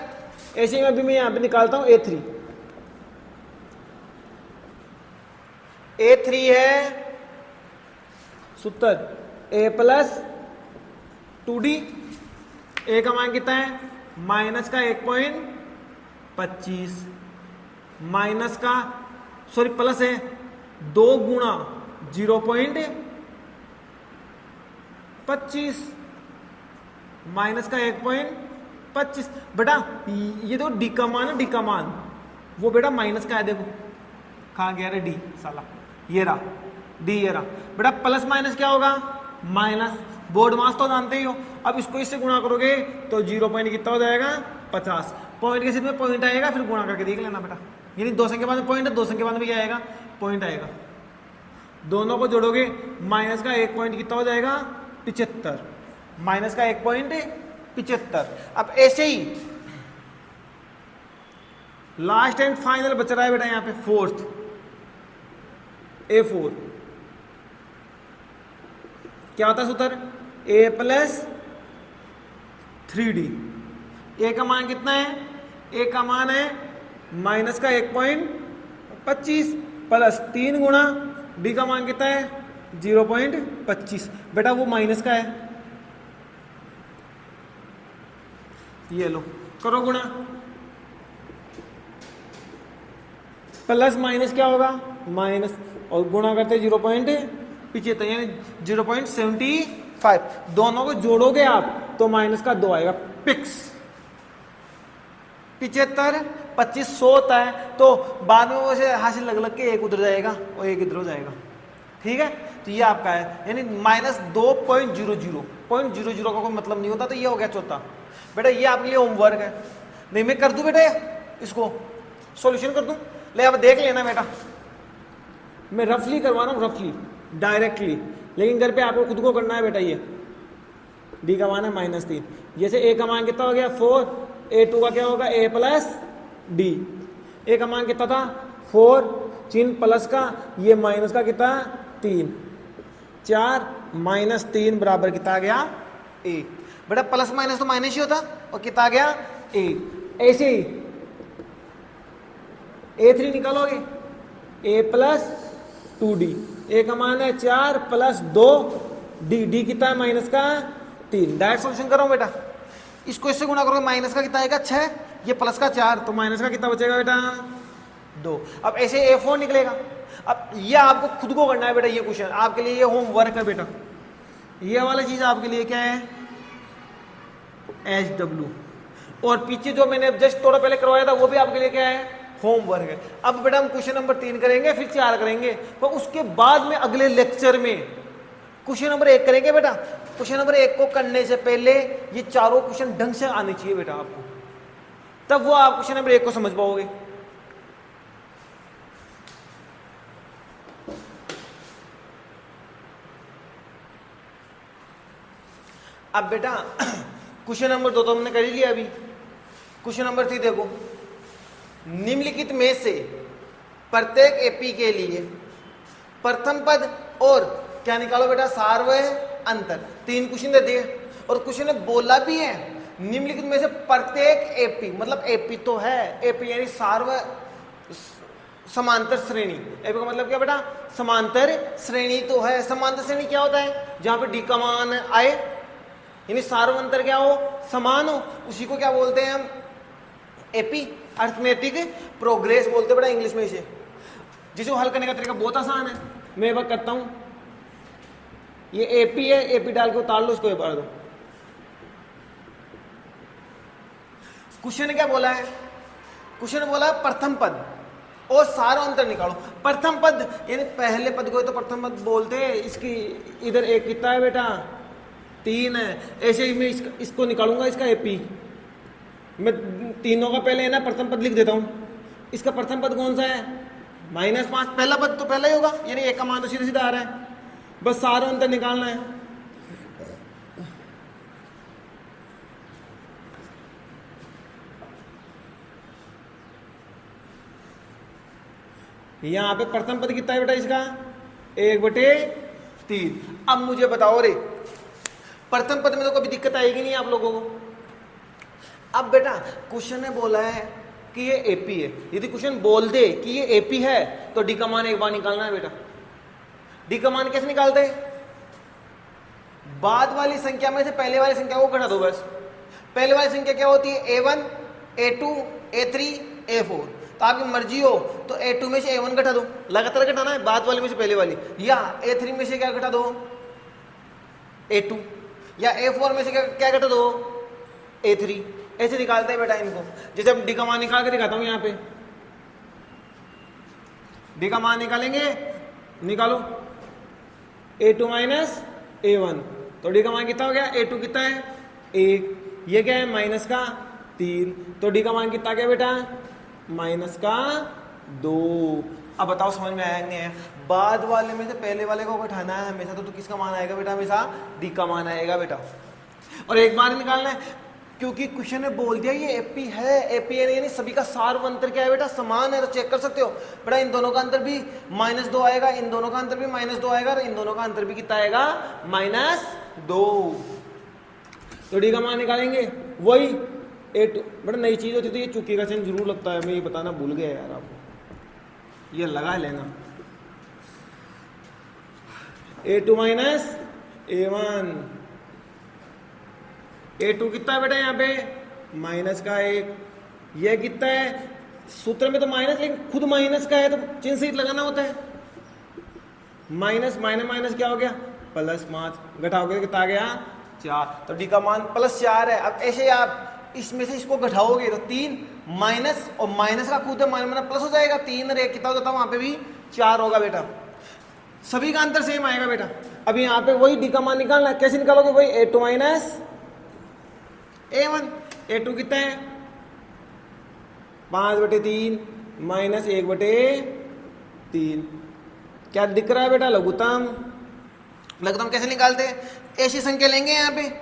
ऐसे में अभी मैं यहां पे निकालता हूं A3। A3 है सूत्र A प्लस 2D, A का मान कितना है, माइनस का 1.25, माइनस का सॉरी प्लस है 2 गुणा 0.25, माइनस का 1.25। बेटा ये तो डी का मान है, डी का मान वो बेटा माइनस का है, देखो कहाँ गया रे डी साला, ये रहा डी, ये रहा बेटा। प्लस माइनस क्या होगा, माइनस, बोर्ड मास तो जानते ही हो। अब इसको इससे गुणा करोगे तो 0 पॉइंट कितना हो जाएगा, 50। पॉइंट के सीध में पॉइंट आएगा, फिर गुणा करके देख लेना बेटा, यानी 2 संख्या बाद में पॉइंट है, 2 संख्या बाद में क्या आएगा, पॉइंट आएगा। दोनों को जोड़ोगे माइनस का 1 पॉइंट कितना हो जाएगा, 75, माइनस का 1.75। अब ऐसे ही लास्ट एंड फाइनल बच रहा है बेटा यहाँ पे फोर्थ, A4 क्या होता है सूत्र, A प्लस 3D। A का मान कितना है, A का मान है माइनस का 1.25 प्लस 3 गुणा D का मान कितना है 0.25। बेटा वो माइनस का है, ये लो करो गुणा, प्लस माइनस क्या होगा, माइनस, और गुणा करते 0.75 यानी 0.75। दोनों को जोड़ोगे आप तो माइनस का 2 आएगा, पिक्स 75 25 100 होता है, तो बाद में वैसे हासिल लग लग के एक उधर जाएगा और एक इधर हो जाएगा, ठीक है। तो ये आपका है, यानी माइनस 2.00 का कोई मतलब नहीं होता, तो ये हो गया चौथा। बेटा ये आपके लिए होमवर्क है, नहीं मैं कर दूं बेटा, इसको सॉल्यूशन कर दूं, ले अब देख लेना बेटा, मैं रफली करवा रहा हूं, रफली डायरेक्टली, लेकिन घर पे आपको खुद को करना है बेटा। ये डी का मान है -3, जैसे ए का मान कितना हो गया 4, A2 का क्या होगा A प्लस डी। ए का मान कितना था 4, चिन्ह प्लस का, ये माइनस का कितना 3, 4 -3 बराबर कितना आ गया A। बेटा प्लस माइनस तो माइनस ही होता, और कितना आ गया A। ऐसे ही A3 निकालोगे A प्लस 2D, ए का मान है 4 प्लस 2 डी, डी कितना है माइनस का 3। डायरेक्ट सॉल्यूशन करो बेटा, इसको इससे गुणा करोगे माइनस का कितना आएगा 6, ये प्लस का 4, तो माइनस का कितना बचेगा बेटा 2। अब ऐसे A4 निकलेगा। अब ये आपको खुद को करना है बेटा, ये क्वेश्चन आपके लिए ये होमवर्क है बेटा, ये वाला चीज आपके लिए क्या है, एच डब्ल्यू। और पीछे जो मैंने जस्ट थोड़ा पहले करवाया था वो भी आपके लिए क्या है, होमवर्क है। अब बेटा हम क्वेश्चन नंबर 3 करेंगे, फिर 4 करेंगे, पर उसके बाद में अगले लेक्चर में क्वेश्चन नंबर 1 करेंगे बेटा। क्वेश्चन नंबर 1 को करने से पहले ये चारों क्वेश्चन ढंग से आने चाहिए बेटा आपको, तब वो आप क्वेश्चन नंबर 1 को समझ पाओगे। अब बेटा क्वेश्चन नंबर 2 तो हमने कर ही लिया अभी। क्वेश्चन नंबर 3 देखो, निम्नलिखित में से प्रत्येक एपी के लिए प्रथम पद और क्या निकालो बेटा, सार्वय अंतर। 3 क्वेश्चन दे दिए और क्वेश्चन ने बोला भी है निम्नलिखित में से प्रत्येक एपी, मतलब एपी तो है, एपी यानी सार्वय समांतर श्रेणी। एपी का मतलब क्या बेटा, समांतर श्रेणी तो है। समांतर श्रेणी क्या होता है, जहां पे डी का मान आए, यानी सार्वंतर क्या हो, समान हो, उसी को क्या बोलते हैं हम, एपी, अर्थमेटिक प्रोग्रेस बोलते हैं बेटा इंग्लिश में इसे। जिसे हल करने का तरीका बहुत आसान है, मैं एक बार करता हूं। ये एपी है, एपी डाल के उतार लो इसको, एक बार दो। क्वेश्चन ने क्या बोला है, क्वेश्चन ने बोला प्रथम पद और सार्वंतर निकालो। प्रथम पद यानी पहले पद को तो प्रथम पद बोलते हैं। इसकी इधर एक कितना है बेटा, 3 है। ऐसे ही मैं इसको निकालूंगा, इसका एपी मैं तीनों का पहले है ना प्रथम पद लिख देता हूं। इसका प्रथम पद कौन सा है, -5। पहला पद तो पहला ही होगा, यानी एक का मान तो सीधा सीधा आ रहा है, बस सार्वंतर निकालना है। यहां पे प्रथम पद कितना है बेटा इसका, 1/3। अब मुझे बताओ रे, प्रथम पद में तो कभी दिक्कत आएगी नहीं आप लोगों को। अब बेटा क्वेश्चन ने बोला है कि ये एपी है, यदि क्वेश्चन बोल दे कि ये एपी है तो डी का मान एक बार निकालना है बेटा। डी का मान कैसे निकालते हैं, बाद वाली संख्या में से पहले वाली संख्या को घटा दो बस। पहले वाली संख्या क्या होती है, A1, A2, A3, A4। तो आपकी मर्जी हो तो A2 में से A1 घटा दो, लगातार घटाना है, बाद वाली में से पहले वाली, या A3 में से क्या घटा दो, A2, या A4 में से क्या घटा दो, A3। ऐसे निकालते हैं बेटा इनको। जैसे अब डी का मान निकाल के दिखाता हूं, यहां पे डी का मान निकालेंगे, निकालो A2 माइनस A1, तो डी का मान कितना हो गया, A2 कितना है 1, ये क्या है माइनस का 3, तो डी का मान कितना गया बेटा, -2। अब बताओ समझ में आया नहीं आया। बाद वाले में से पहले वाले को घटाना है हमेशा, तो किसका मान आएगा बेटा, हमेशा डी का मान आएगा बेटा। और एक बार निकालना है, क्योंकि क्वेश्चन ने बोल दिया ये एपी है। एपी यानी सभी का सार्वंतर क्या है बेटा, समान है, तो चेक कर सकते हो बेटा। इन दोनों का अंतर भी -2 आएगा, इन दोनों का अंतर भी -2 आएगा, और इन दोनों का अंतर भी कितना आएगा, -2। तो डी का मान निकालेंगे, वही A2। बड़ा नई चीज होती है तो ये चुकी का चिन्ह जरूर लगता है, मैं ये बताना भूल गया यार आपको, ये लगा लेना। A2 माइनस A1, A2 कितना है बेटा यहाँ पे, -1। यह कितना है, सूत्र में तो माइनस, लेकिन खुद माइनस का है तो चिन्ह सहित लगाना होता है। माइनस माइनस माइनस क्या हो गया, +5, घटाओगे कितना आ गया, 4। तो डी का मान +4 है। अब ऐसे आप इसमें से इसको घटाओगे तो 3 माइनस, और माइनस का खुद माइनस प्लस हो जाएगा, 3 और 1 कितना हो जाता है, वहां पे भी 4 होगा बेटा। सभी का अंतर सेम आएगा बेटा। अब यहाँ पे वही डी का मान निकालना है, कैसे निकालोगे, वही A2 माइनस A1। A2 कितना है 5/3 माइनस 1/3। क्या दिख रहा है बेटा, लघुत्तम। लघुत्तम कैसे निकालते हैं, ऐसी संख्या लेंगे यहाँ पे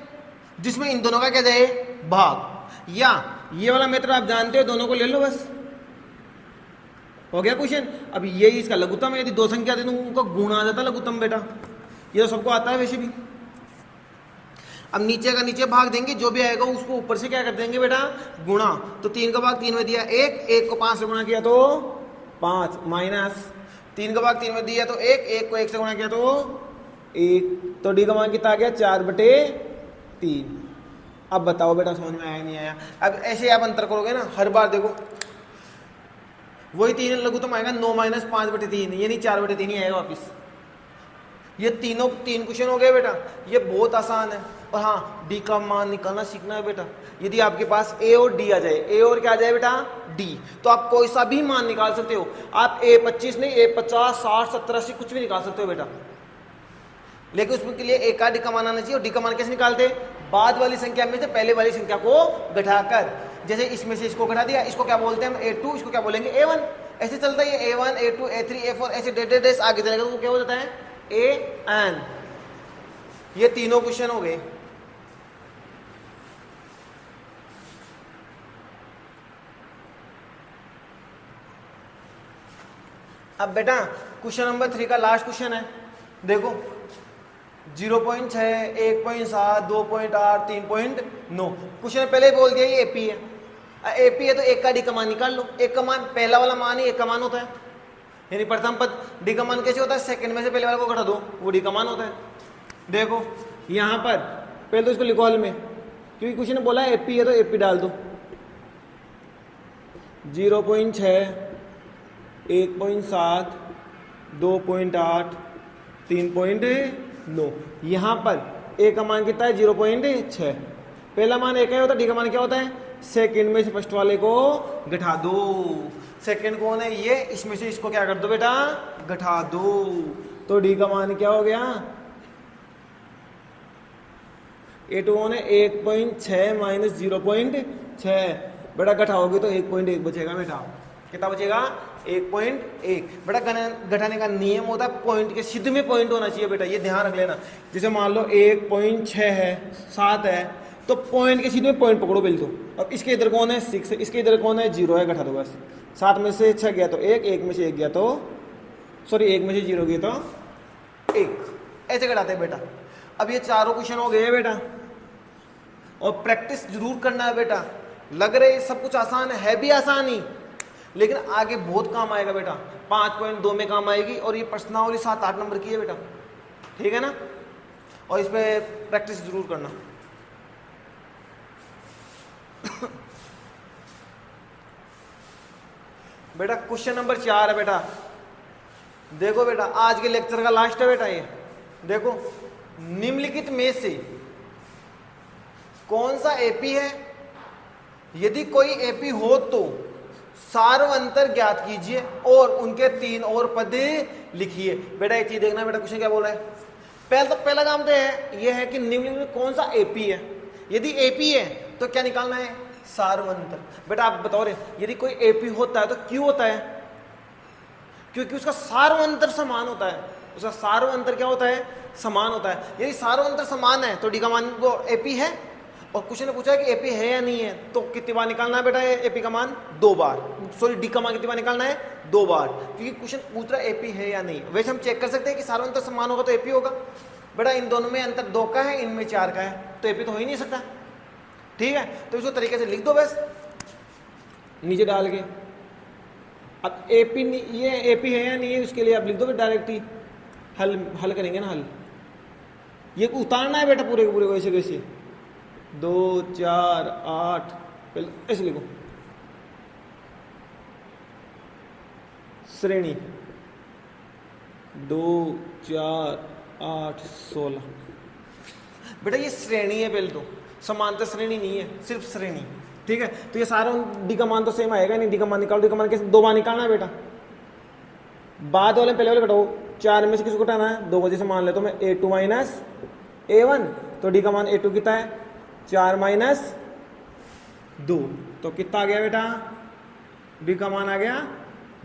जिसमें इन दोनों का क्या जाए, भाग, या ये वाला मेथड आप जानते हो, दोनों को ले लो बस, हो गया क्वेश्चन। अब यही इसका लघुत्तम है, यदि 2 संख्या दे तो उनका गुण आ जाता है लघुत्तम बेटा, ये तो सबको आता है वैसे भी। अब नीचे का नीचे भाग देंगे, जो भी आएगा उसको ऊपर से क्या कर देंगे बेटा, गुणा। तो 3 का भाग 3 में दिया 1, 1 को 5 से गुणा किया तो 5, माइनस 3 का भाग 3 में दिया तो 1, 1 को 1 से गुणा किया तो 1। तो डी का मान कितना आ गया, 4/3। अब बताओ बेटा समझ में आया नहीं आया। अब ऐसे आप अंतर करोगे ना, हर बार देखो वही 3 लघुत्तम आएगा, 9 - 5/3, यानी 4/3 ही आएगा वापिस। ये तीन क्वेश्चन हो गए बेटा, ये बहुत आसान है। और हाँ, डी का मान निकालना सीखना है बेटा। यदि आपके पास ए और डी आ जाए, ए और क्या आ जाए बेटा, डी, तो आप कोई सा भी मान निकाल सकते हो। आप ए 25 नहीं, ए 50, 60, 70, 80 कुछ भी निकाल सकते हो बेटा। लेकिन उसमें के लिए ए का डी का मान आना चाहिए। और डी का मान कैसे निकालते हैं? बाद वाली संख्या में से पहले वाली संख्या को घटाकर। जैसे इसमें से इसको घटा दिया, इसको क्या बोलते हैं हम, A2, इसको क्या बोलेंगे, A1। ऐसे चलता है ये A1, A2, A3, A4, ऐसे डेट आगे चलेगा तो क्या हो जाता है, AN। ये तीनों क्वेश्चन हो गए। अब बेटा क्वेश्चन नंबर 3 का लास्ट क्वेश्चन है। देखो 0.6, 1.7, 2.8, 3.9। क्वेश्चन पहले ही बोल दिया ये एपी है। एपी है तो एक का डी का मान निकाल लो। एक का मान, पहला वाला मान ही एक का मान होता है, यानी प्रथम पद। डी का मान कैसे होता है, सेकंड में से पहले वाले को घटा दो, वो डी का मान होता है। देखो यहाँ पर पहले तो इसको लिखो हल में, क्योंकि क्वेश्चन ने बोला है एपी है तो एपी डाल दो। 0.6, 1.7, 2.8, 3.9। यहाँ पर ए का मान कितना है, 0.6। पहला मान एक होता है, डी का मान क्या होता है, सेकंड में से फर्स्ट वाले को घटा दो। सेकंड कौन है, ये, इसमें से इसको क्या कर दो बेटा, घटा दो। तो डी का मान क्या हो गया, A2 कौन है, 1.6 माइनस 0.6। बेटा घटाओगे तो 1.1 बचेगा बेटा। कितना बचेगा, 1.1। बेटा घटाने का नियम होता है पॉइंट के सिद्ध में पॉइंट होना चाहिए बेटा, ये ध्यान रख लेना। जैसे मान लो 1.6 है, 7 है, तो पॉइंट के सिद्ध में पॉइंट पकड़ो पहले तो। अब इसके इधर कौन है, 6 है, इसके इधर कौन है, 0 है, घटा दो बस। 7 में से 6 गया तो 1, 1 में से 1 गया तो, सॉरी 1 में से 0 गया तो 1। ऐसे घटाते हैं बेटा। अब ये चारों क्वेश्चन हो गए बेटा, और प्रैक्टिस जरूर करना है बेटा। लग रहे सब कुछ आसान है भी आसान ही, लेकिन आगे बहुत काम आएगा बेटा। 5.2 में काम आएगी, और ये प्रश्नावली 7-8 नंबर की है बेटा, ठीक है ना। और इस पे प्रैक्टिस जरूर करना। बेटा क्वेश्चन नंबर 4 है बेटा। देखो बेटा आज के लेक्चर का लास्ट है बेटा ये। देखो निम्नलिखित में से कौन सा एपी है, यदि कोई एपी हो तो सार्वंतर ज्ञात कीजिए और उनके 3 और पद लिखिए। बेटा एक चीज देखना बेटा, क्वेश्चन क्या बोल रहा है। पहला काम तो ये है कि निम्नलिखित में कौन सा एपी है। यदि एपी है तो क्या निकालना है, सार्वंतर। बेटा आप बताओ रहे, यदि कोई एपी होता है तो क्यों होता है, क्योंकि उसका सार्वंतर समान होता है। उसका सार्वंतर क्या होता है, समान होता है। यदि सार्वंतर समान है तो डी का मान वो एपी है। और क्वेश्चन ने पूछा है कि एपी है या नहीं है, तो कितनी बार निकालना है बेटा एपी का मान, 2 बार। सॉरी डी का मान कितनी बार निकालना है, 2 बार, क्योंकि क्वेश्चन पूछ रहा है एपी है या नहीं। वैसे हम चेक कर सकते हैं कि सार्वंतर समान होगा तो एपी होगा। बेटा इन दोनों में अंतर 2 का है, इनमें 4 का है, तो एपी तो हो ही नहीं सकता, ठीक है। तो इसको तरीके से लिख दो बस नीचे डाल के। अब एपी, ये एपी है या नहीं है, उसके लिए आप लिख दो डायरेक्ट ही, हल करेंगे ना हल। ये उतारना है बेटा पूरे के पूरे, वैसे कैसे 2, 4, 8, पहले ऐसे लिखो, श्रेणी 2, 4, 8, 16। बेटा ये श्रेणी है, पहले तो समांतर श्रेणी नहीं है, सिर्फ श्रेणी, ठीक है। तो ये सारा डी का मान तो सेम आएगा नहीं। डी का मान निकालो, डी का मान कैसे, 2 बार निकालना है बेटा। बाद वाले पहले वाले घटाओ, 4 में से किसको घटाना है, 2 वजह से मान ले तो मैं A2 माइनस A1, तो डी का मान A2 कितना है, 4 माइनस 2, तो कितना आ गया बेटा, डी का मान आ गया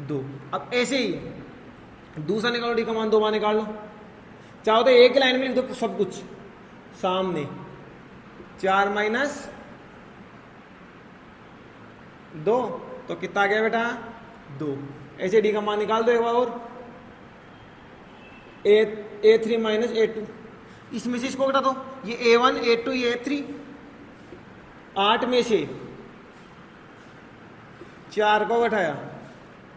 2। अब ऐसे ही दूसरा निकालो, डी का मान 2 बार निकाल लो। चाहो तो एक लाइन में लिख दो सब कुछ सामने, 4 माइनस 2, तो कितना आ गया बेटा, 2। ऐसे डी का मान निकाल दो एक बार और, A3 माइनस A2, इसमें से इसको घटा दो, ये A1, A2, ये A3। 8 में से 4 को घटाया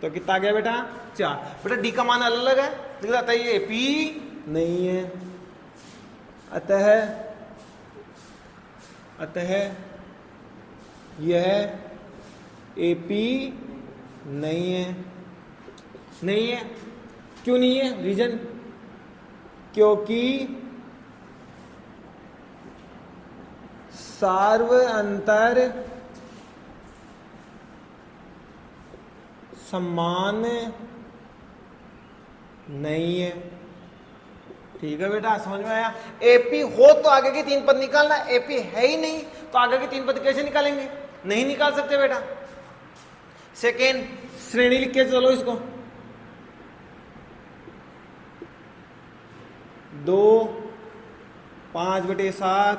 तो कितना आ गया बेटा, 4। बेटा डी का मान अलग अलग है, लिख जाता है ये एपी नहीं है, अतः यह एपी नहीं है। नहीं है, क्यों नहीं है, रीजन क्योंकि सार्व अंतर समान नहीं है। ठीक है बेटा, समझ में आया? एपी हो तो आगे की तीन पद निकालना, एपी है ही नहीं तो आगे की तीन पद कैसे निकालेंगे? नहीं निकाल सकते बेटा। सेकेंड, श्रेणी लिख के चलो इसको, 2, 5/7,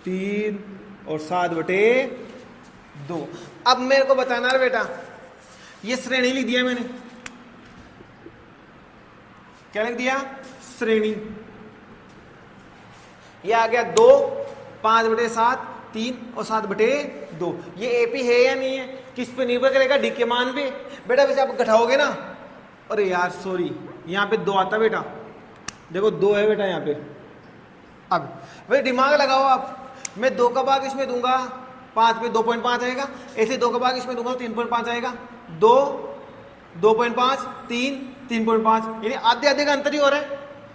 3 और 7/2। अब मेरे को बताना है बेटा, ये श्रेणी लिख दिया मैंने, क्या लिख दिया? श्रेणी। ये आ गया 2, 5/7, 3 और 7/2। ये एपी है या नहीं है? किस पे निर्भर करेगा? डी के मान पे। बेटा वैसे आप घटाओगे ना, अरे यार सॉरी, यहाँ पे 2 आता बेटा, देखो 2 है बेटा यहाँ पे। अब भाई दिमाग लगाओ आप, मैं 2 का भाग इसमें दूंगा 5 पे 2.5 आएगा, ऐसे 2 का भाग इसमें दूंगा 3.5 आएगा, 2, 2.5, 3, 3.5, यानी आधे आधे का अंतर ही हो रहा है।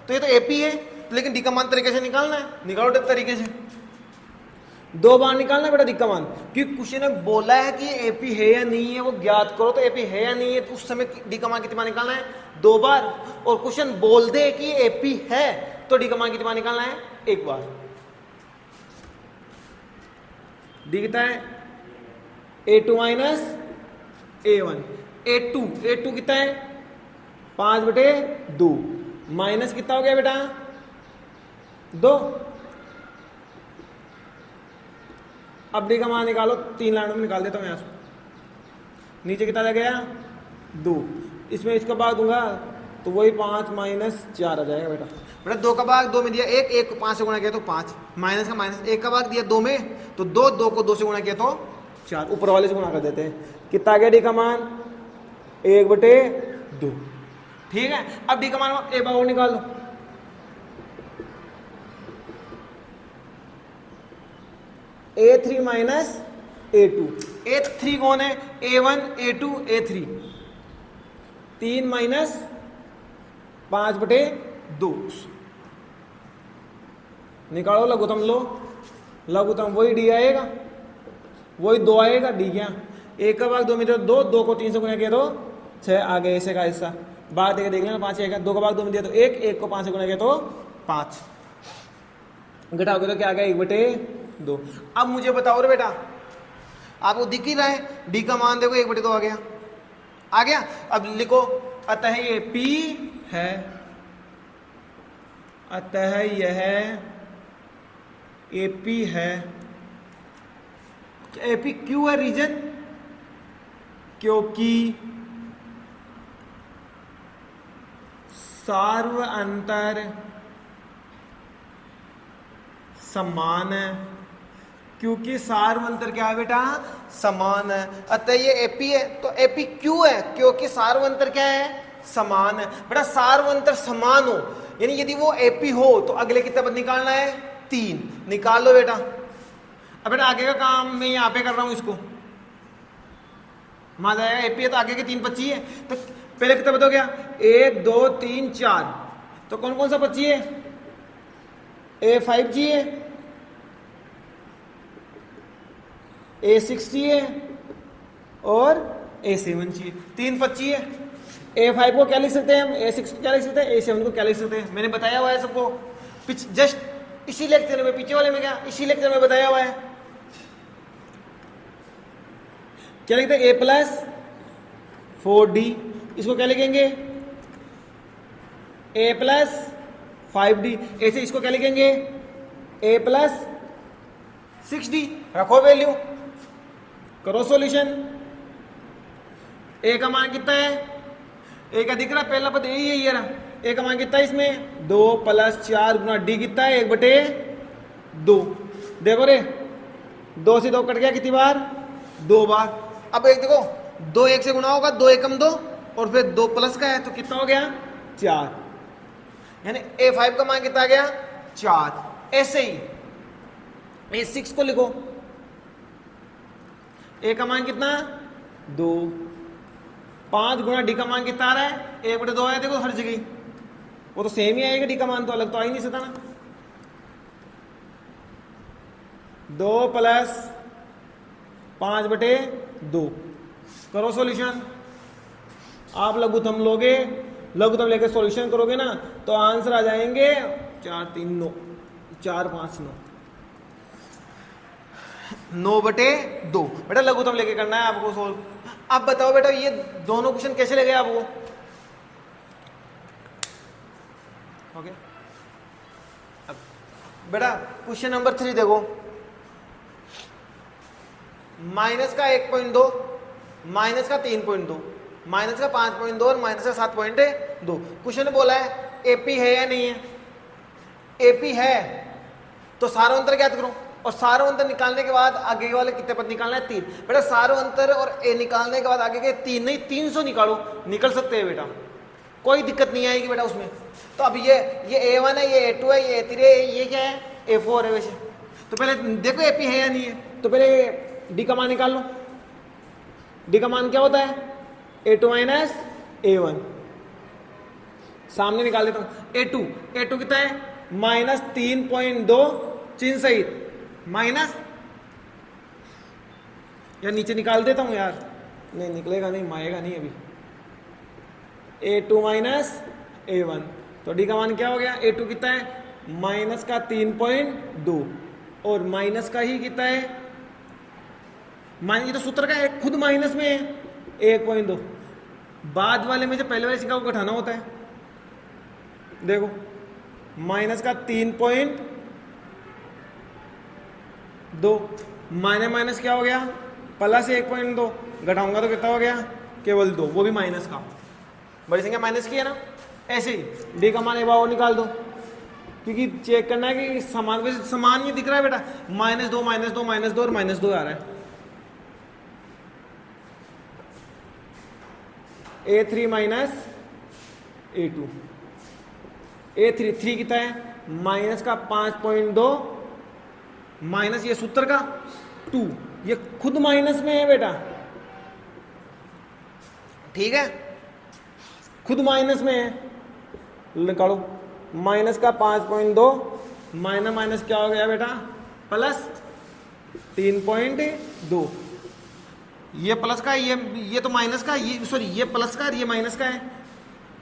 तो ये तो एपी है, लेकिन डी का मान तरीके से निकालना है, निकालो तरीके से। 2 बार निकालना बेटा डी का मान, क्योंकि क्वेश्चन ने बोला है कि एपी है या नहीं है, वो ज्ञात करो। तो एपी है या नहीं है तो उस समय डी का मान कितनी बार निकालना है? 2 बार। और क्वेश्चन बोल दे कि एपी है तो डी का मान कितनी बार निकालना है? 1 बार। डी कितना है? A2 minus A1। A2 कितना है? 5/2 माइनस कितना हो गया बेटा? 2। अब डी का मान निकालो, 3 लाइनों में निकाल देता हूं यहां से। नीचे कितना आ गया? 2। इसमें इसका भाग दूंगा तो वही 5 माइनस 4 आ जाएगा बेटा। बेटा 2 का भाग 2 में दिया 1, 1 को 5 से गुणा किया तो 5, माइनस का माइनस, 1 का भाग दिया 2 में तो 2, 2 को 2 से गुणा किया तो 4, ऊपर वाले से गुणा कर देते हैं। कितना आ गया डी का मान? 1/2। ठीक है, अब डी का मान एक बार और निकालो, A3 माइनस A2। A3 कौन है? A1, A2, A3। 3 माइनस 5/2 निकालो लघुत्तम लो, लघुत्तम वही डी आएगा, वही 2 आएगा। डी क्या? 1 का भाग 2 में 2, 2 को 3 से गुणा किया तो 6 आ गया, ऐसे का ऐसा। बात देख लेना, 5 आएगा। 2 का भाग 2 में दिया तो 1, 1 को 5 से गुणा किया तो 5, घटाओगे तो क्या आ गया? 1/2। अब मुझे बताओ रे बेटा, आपको दिख ही रहा है डी का मान, देखो 1/2 आ गया, आ गया। अब लिखो, अतः ये P है, अतः यह AP है। AP क्यों है? रीजन, क्योंकि सार्व अंतर समान है। क्योंकि सार्व अंतर क्या है बेटा? समान है। अतः ये एपी है, तो एपी क्यों है? क्योंकि सार्व अंतर क्या है? समान है। बेटा सार्व अंतर समान हो, यानी यदि वो एपी हो तो अगले कितना पद निकालना है? 3। निकाल लो बेटा। अब बेटा आगे का काम मैं यहाँ पे कर रहा हूं, इसको मान जाएगा एपी है तो आगे के 3 पद चाहिए। तो पहले कितना पद हो गया? 1, 2, 3, 4। तो कौन कौन सा पद चाहिए? A5 चाहिए, A6 चाहिए और A7 चाहिए। 3 पद चाहिए। A5 को क्या लिख सकते हैं हम? A6 को क्या लिख सकते हैं? A7 को क्या लिख सकते हैं? मैंने बताया हुआ है सबको, जस्ट इसी लेक्चर में, पीछे वाले में क्या, इसी लेक्चर में बताया हुआ है। क्या लिखते हैं? A+4D। इसको क्या लिखेंगे? A+5D। ऐसे इसको क्या लिखेंगे? A+6D। रखो वैल्यू, करो सॉल्यूशन। ए का मान कितना है? ए का दिख रहा, पहला पद यही है, ये रहा। ए का मान कितना है इसमें? 2 + 4 गुना डी कितना है? 1/2। देखो रे, 2 से 2 कट गया, कितनी बार? 2 बार। अब एक देखो, 2 1 से गुना होगा, 2 एकम 2 और फिर 2 प्लस का है तो कितना हो गया? 4। यानी A5 का मान कितना आ गया? 4। ऐसे ही A6 को लिखो, ए का मान कितना? 2। 5 गुना डी का मान कितना आ रहा है? 1/2 है, देखो हर जगह। वो तो सेम ही आएगा, डी का मान तो अलग तो आ ही नहीं सकता ना। 2 + 5/2 करो सॉल्यूशन। आप लघुत्तम लोगे, लघुत्तम लेकर सॉल्यूशन करोगे ना तो आंसर आ जाएंगे 4 3 9 4 5 9 9/2। बेटा लघुत्तम लेके करना है आपको सोल्व। अब बताओ बेटा ये दोनों क्वेश्चन कैसे लगे आपको? ओके अब बेटा क्वेश्चन नंबर 3 देखो, माइनस का 1.2, माइनस का 3.2, माइनस का 5.2 और माइनस का 7.2। क्वेश्चन बोला है एपी है या नहीं है? एपी है तो सारो अंतर ज्ञात करो, और सारो अंतर निकालने के बाद आगे वाले कितने पद निकालना है? 3। बेटा सारो अंतर और ए निकालने के बाद आगे के 3 नहीं 300 निकालो, निकल सकते हैं बेटा, कोई दिक्कत नहीं आएगी बेटा उसमें। तो अब ये A1 है, ये A2 है, ये A3 है, ये क्या है? A4 है। वैसे तो पहले देखो एपी है या नहीं है, तो पहले डी का मान निकाल लो। डी का मान क्या होता है? A2 - A1। सामने निकाल देता हूं। A2 कितना है? -3.2 चिन्ह सहित माइनस, या नीचे निकाल देता हूं यार, नहीं निकलेगा नहीं, माएगा नहीं अभी। A2 - A1 तो डी का मान क्या हो गया? A2 कितना है? -3.2 और माइनस का ही कितना है? ये तो सूत्र का है, खुद माइनस में है 1.2। बाद वाले में से पहले वाले संख्या को घटाना होता है। देखो माइनस का 3.2 माइनस क्या हो गया? प्लस 1.2 घटाऊंगा तो कितना हो गया? केवल 2, वो भी माइनस का। बड़ी संख्या माइनस की है ना। ऐसे ही डी का मान एक बार और निकाल दो, क्योंकि चेक करना है कि समान ही दिख रहा है बेटा। -2 -2 -2 और -2 आ रहा है। A3 - A2। A3 कितना है? माइनस का 5.2 माइनस ये सूत्र का 2, ये खुद माइनस में है बेटा, ठीक है, खुद माइनस में है। निकालो माइनस का 5.2 माइनस क्या हो गया बेटा? प्लस 3.2। ये प्लस का, ये तो माइनस का, ये सॉरी ये प्लस का, ये माइनस का है।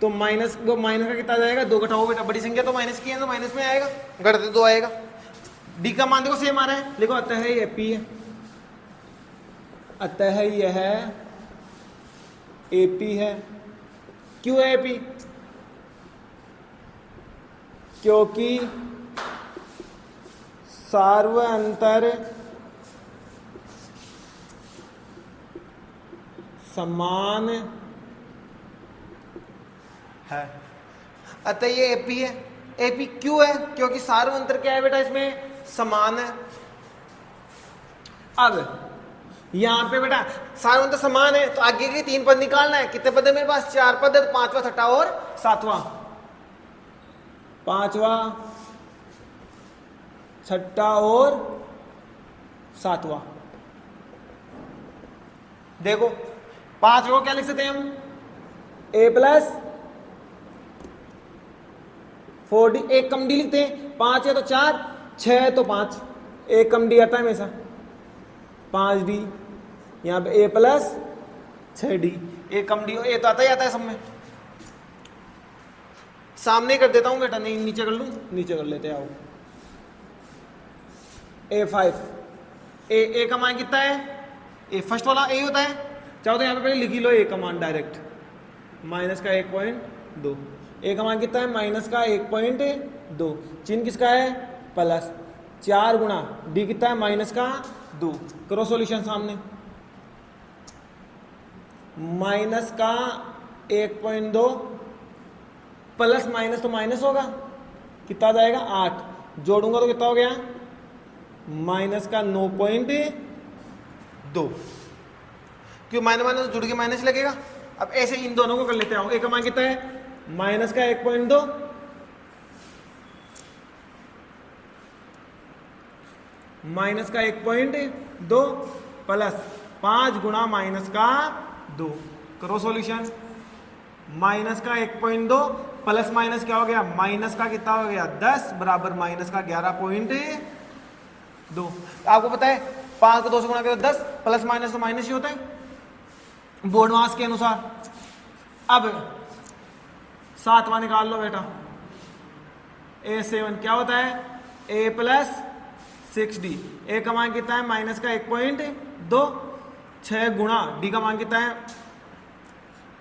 तो माइनस का कितना आ जाएगा? 2 घटाओ बेटा, बड़ी संख्या तो माइनस की है तो माइनस में आएगा, घटते 2 आएगा। डी का मान देखो सेम आ रहा है, देखो अतः ये पी है, अतः यह एपी है। क्यों है एपी? क्योंकि सार्व अंतर समान है, अतः ये एपी है। एपी क्यों है? क्योंकि सार्व अंतर क्या है बेटा? इसमें समान है। अब यहां पे बेटा सार्व अंतर समान है तो आगे के 3 पद निकालना है। कितने पद है मेरे पास? 4 पद है, 5वां 6वां और 7वां। 5वां 6वां और 7वां। देखो 5 को क्या लिख सकते हैं हम? A + 4D, एक कम डी लिखते हैं। 5 है तो 4, 6 है तो 5, एक कम डी आता है हमेशा, 5D। यहाँ पे A + 6D, एक कम डी, ए तो आता ही आता है सब में। सामने कर देता हूं बेटा, नहीं नीचे कर लूं, नीचे कर लेते आओ। A5, ए का मान कितना है? ए फर्स्ट वाला ए होता है, चाहो तो यहाँ पे पहले लिख ही लो ए का मान डायरेक्ट, माइनस का 1.2। ए का मान कितना है? माइनस का 1.2। चिन्ह किसका है? प्लस। 4 गुणा डी कितना है? माइनस का 2। करो सॉल्यूशन सामने। माइनस का 1.2 प्लस माइनस तो माइनस होगा, कितना आ जाएगा? 8। जोड़ूंगा तो कितना हो गया? माइनस का 9.2। क्यों? माइनस जुड़ के माइनस लगेगा। अब ऐसे इन दोनों को कर लेते हैं। ए का मान कितना है? माइनस का 1.2 माइनस का 1.2 प्लस 5 गुणा माइनस का 2। करो सॉल्यूशन। माइनस का 1.2 प्लस माइनस क्या हो गया, माइनस का कितना हो गया 10 बराबर माइनस का 11.2। आपको पता है 5 को 2 से गुणा करो 10, प्लस माइनस तो माइनस ही होता है बोर्ड मास के अनुसार। अब 7वां निकाल लो बेटा, A7 क्या होता है A प्लस 6D। A का मान कितना है माइनस का 1.2, 6 गुणा D का मान कितना है,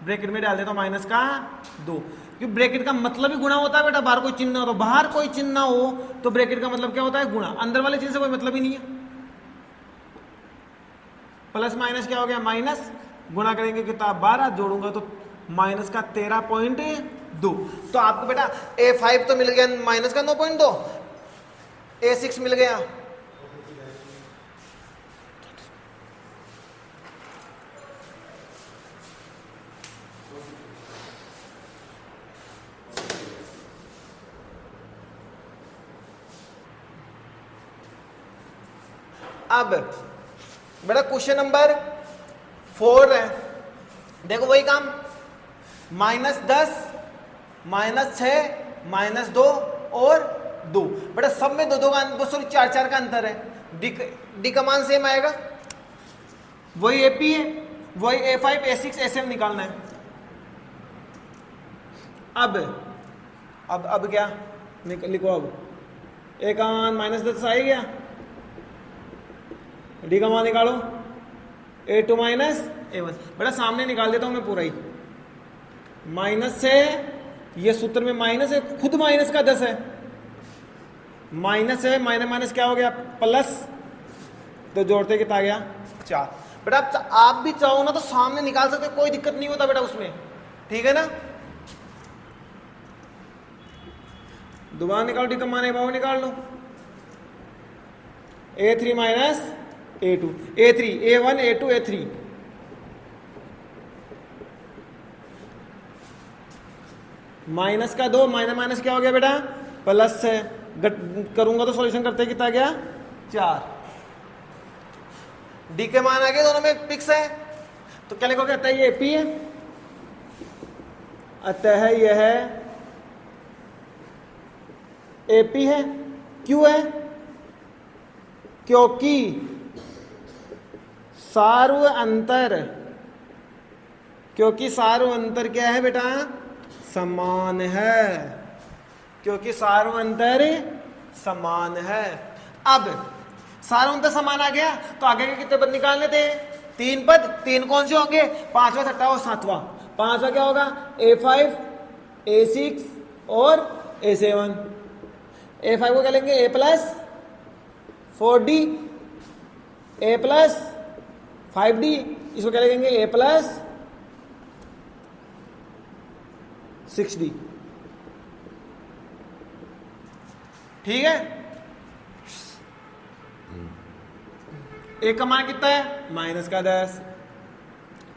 ब्रैकेट में डाल देता हूं माइनस का 2, क्योंकि ब्रैकेट का मतलब ही गुणा होता है बेटा। बाहर कोई चिन्ह हो तो, बाहर कोई चिन्ह ना हो तो ब्रैकेट का मतलब क्या होता है गुणा, अंदर वाले चिन्ह से कोई मतलब ही नहीं है। प्लस माइनस क्या हो गया माइनस, गुणा करेंगे कितना 12, जोड़ूंगा तो माइनस का 13.2। तो आपको बेटा A5 तो मिल गया माइनस का 9.2, A6 मिल गया अब बेटा क्वेश्चन नंबर 4 है, देखो वही काम, -10 -6 -2 और 2। बेटा सब में 2 का, सॉरी 4 का अंतर है। डी का मान सेम आएगा, वही एपी है, वही A5 A6 A7 निकालना है। अब क्या लिखो, अब ए का मान -10 आ गया, डी का मान निकालो A2 A1। बेटा सामने निकाल देता हूं मैं पूरा ही, माइनस से ये सूत्र में माइनस है, खुद माइनस का 10 है, माइनस है माइनस माइनस क्या हो गया प्लस, तो जोड़ते कितना आ गया 4। बेटा आप भी चाहो ना तो सामने निकाल सकते, कोई दिक्कत नहीं होता बेटा उसमें, ठीक है ना। दोबारा निकालो, डी का मान है बाबू निकाल लो, A3 A2, A3 A1 A2 A3, minus का 2 माइनस माइनस क्या हो गया बेटा प्लस है, करूंगा तो सॉल्यूशन करते कितना गया 4। डी के मान आ गए, दोनों में फिक्स है, तो क्या लिखोगे, अतः ये एपी है, अतः यह एपी है। क्यों है, क्योंकि सार्व अंतर, क्योंकि सार्व अंतर क्या है बेटा समान है, क्योंकि सार्व अंतर समान है। अब सार्व अंतर समान आ गया तो आगे के कितने पद निकालने थे, 3 पद, 3 कौन से होंगे 5वां 6वां और 7वां। 5वां क्या होगा A5 A6 और A7। A5 को क्या लेंगे A plus 4D, A plus 5D, इसको क्या लिखेंगे A प्लस 6D, ठीक है। ए का मान कितना है माइनस का 10,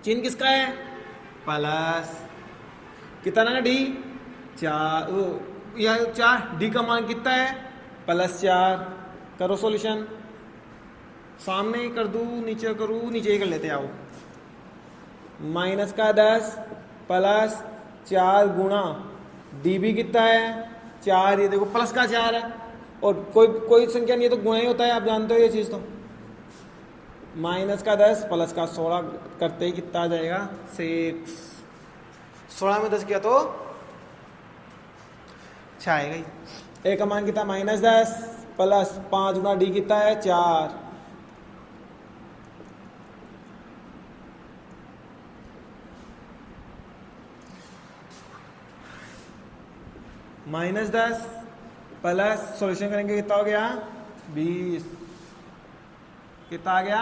चिन्ह किसका है प्लस, कितना ना डी 4, या 4, डी का मान कितना है +4। करो सॉल्यूशन, सामने ही कर दूं नीचे करूं, नीचे ही कर लेते आओ, माइनस का 10 प्लस 4 गुणा डी भी कितना है 4, ये देखो प्लस का 4 है, और कोई संख्या नहीं है तो गुणा ही होता है, आप जानते हो ये चीज। तो माइनस का 10 प्लस का 16 करते ही कितना आ जाएगा 6, 16 में 10 किया तो 6 आएगा ही। ए का मान कितना -10 प्लस 5 गुणा डी कितना है 4, -10 प्लस सॉल्यूशन करेंगे कितना हो गया 20, कितना आ गया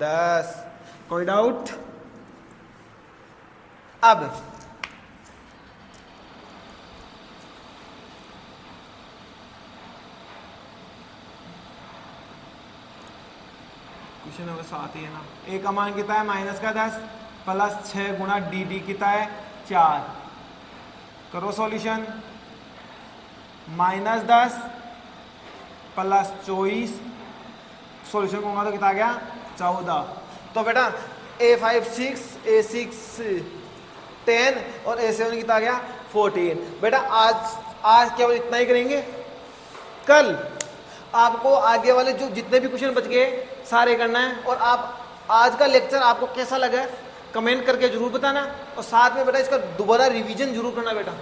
10। कोई डाउट। अब क्वेश्चन नंबर 7 ही है ना। ए का मान कितना है माइनस का 10 प्लस 6 गुणा डी, डी कितना है 4। करो सॉल्यूशन, -10 प्लस 24, सॉल्यूशन होगा तो कितना आ गया 14। तो बेटा A5 6 A6 10 और A7 कितना आ गया 14। बेटा आज केवल इतना ही करेंगे। कल आपको आगे वाले जो जितने भी क्वेश्चन बच गए सारे करना है। और आप आज का लेक्चर आपको कैसा लगा कमेंट करके जरूर बताना। और साथ में बेटा इसका दोबारा रिवीजन जरूर करना बेटा,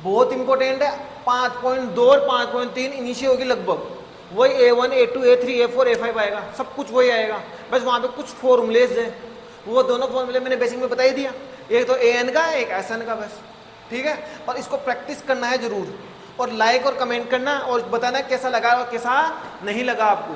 बहुत इंपॉर्टेंट है। 5.2 और 5.3 इनिशियल होगी लगभग, वही A1 A2 A3 A4 A5 आएगा, सब कुछ वही आएगा। बस वहां पे कुछ फॉर्मूलेज है, वो दोनों फॉर्मूले मैंने बेसिक में बता ही दिया, एक तो AN का एक SN का, बस ठीक है। और इसको प्रैक्टिस करना है जरूर, और लाइक और कमेंट करना और बताना कैसा लगा और कैसा नहीं लगा आपको।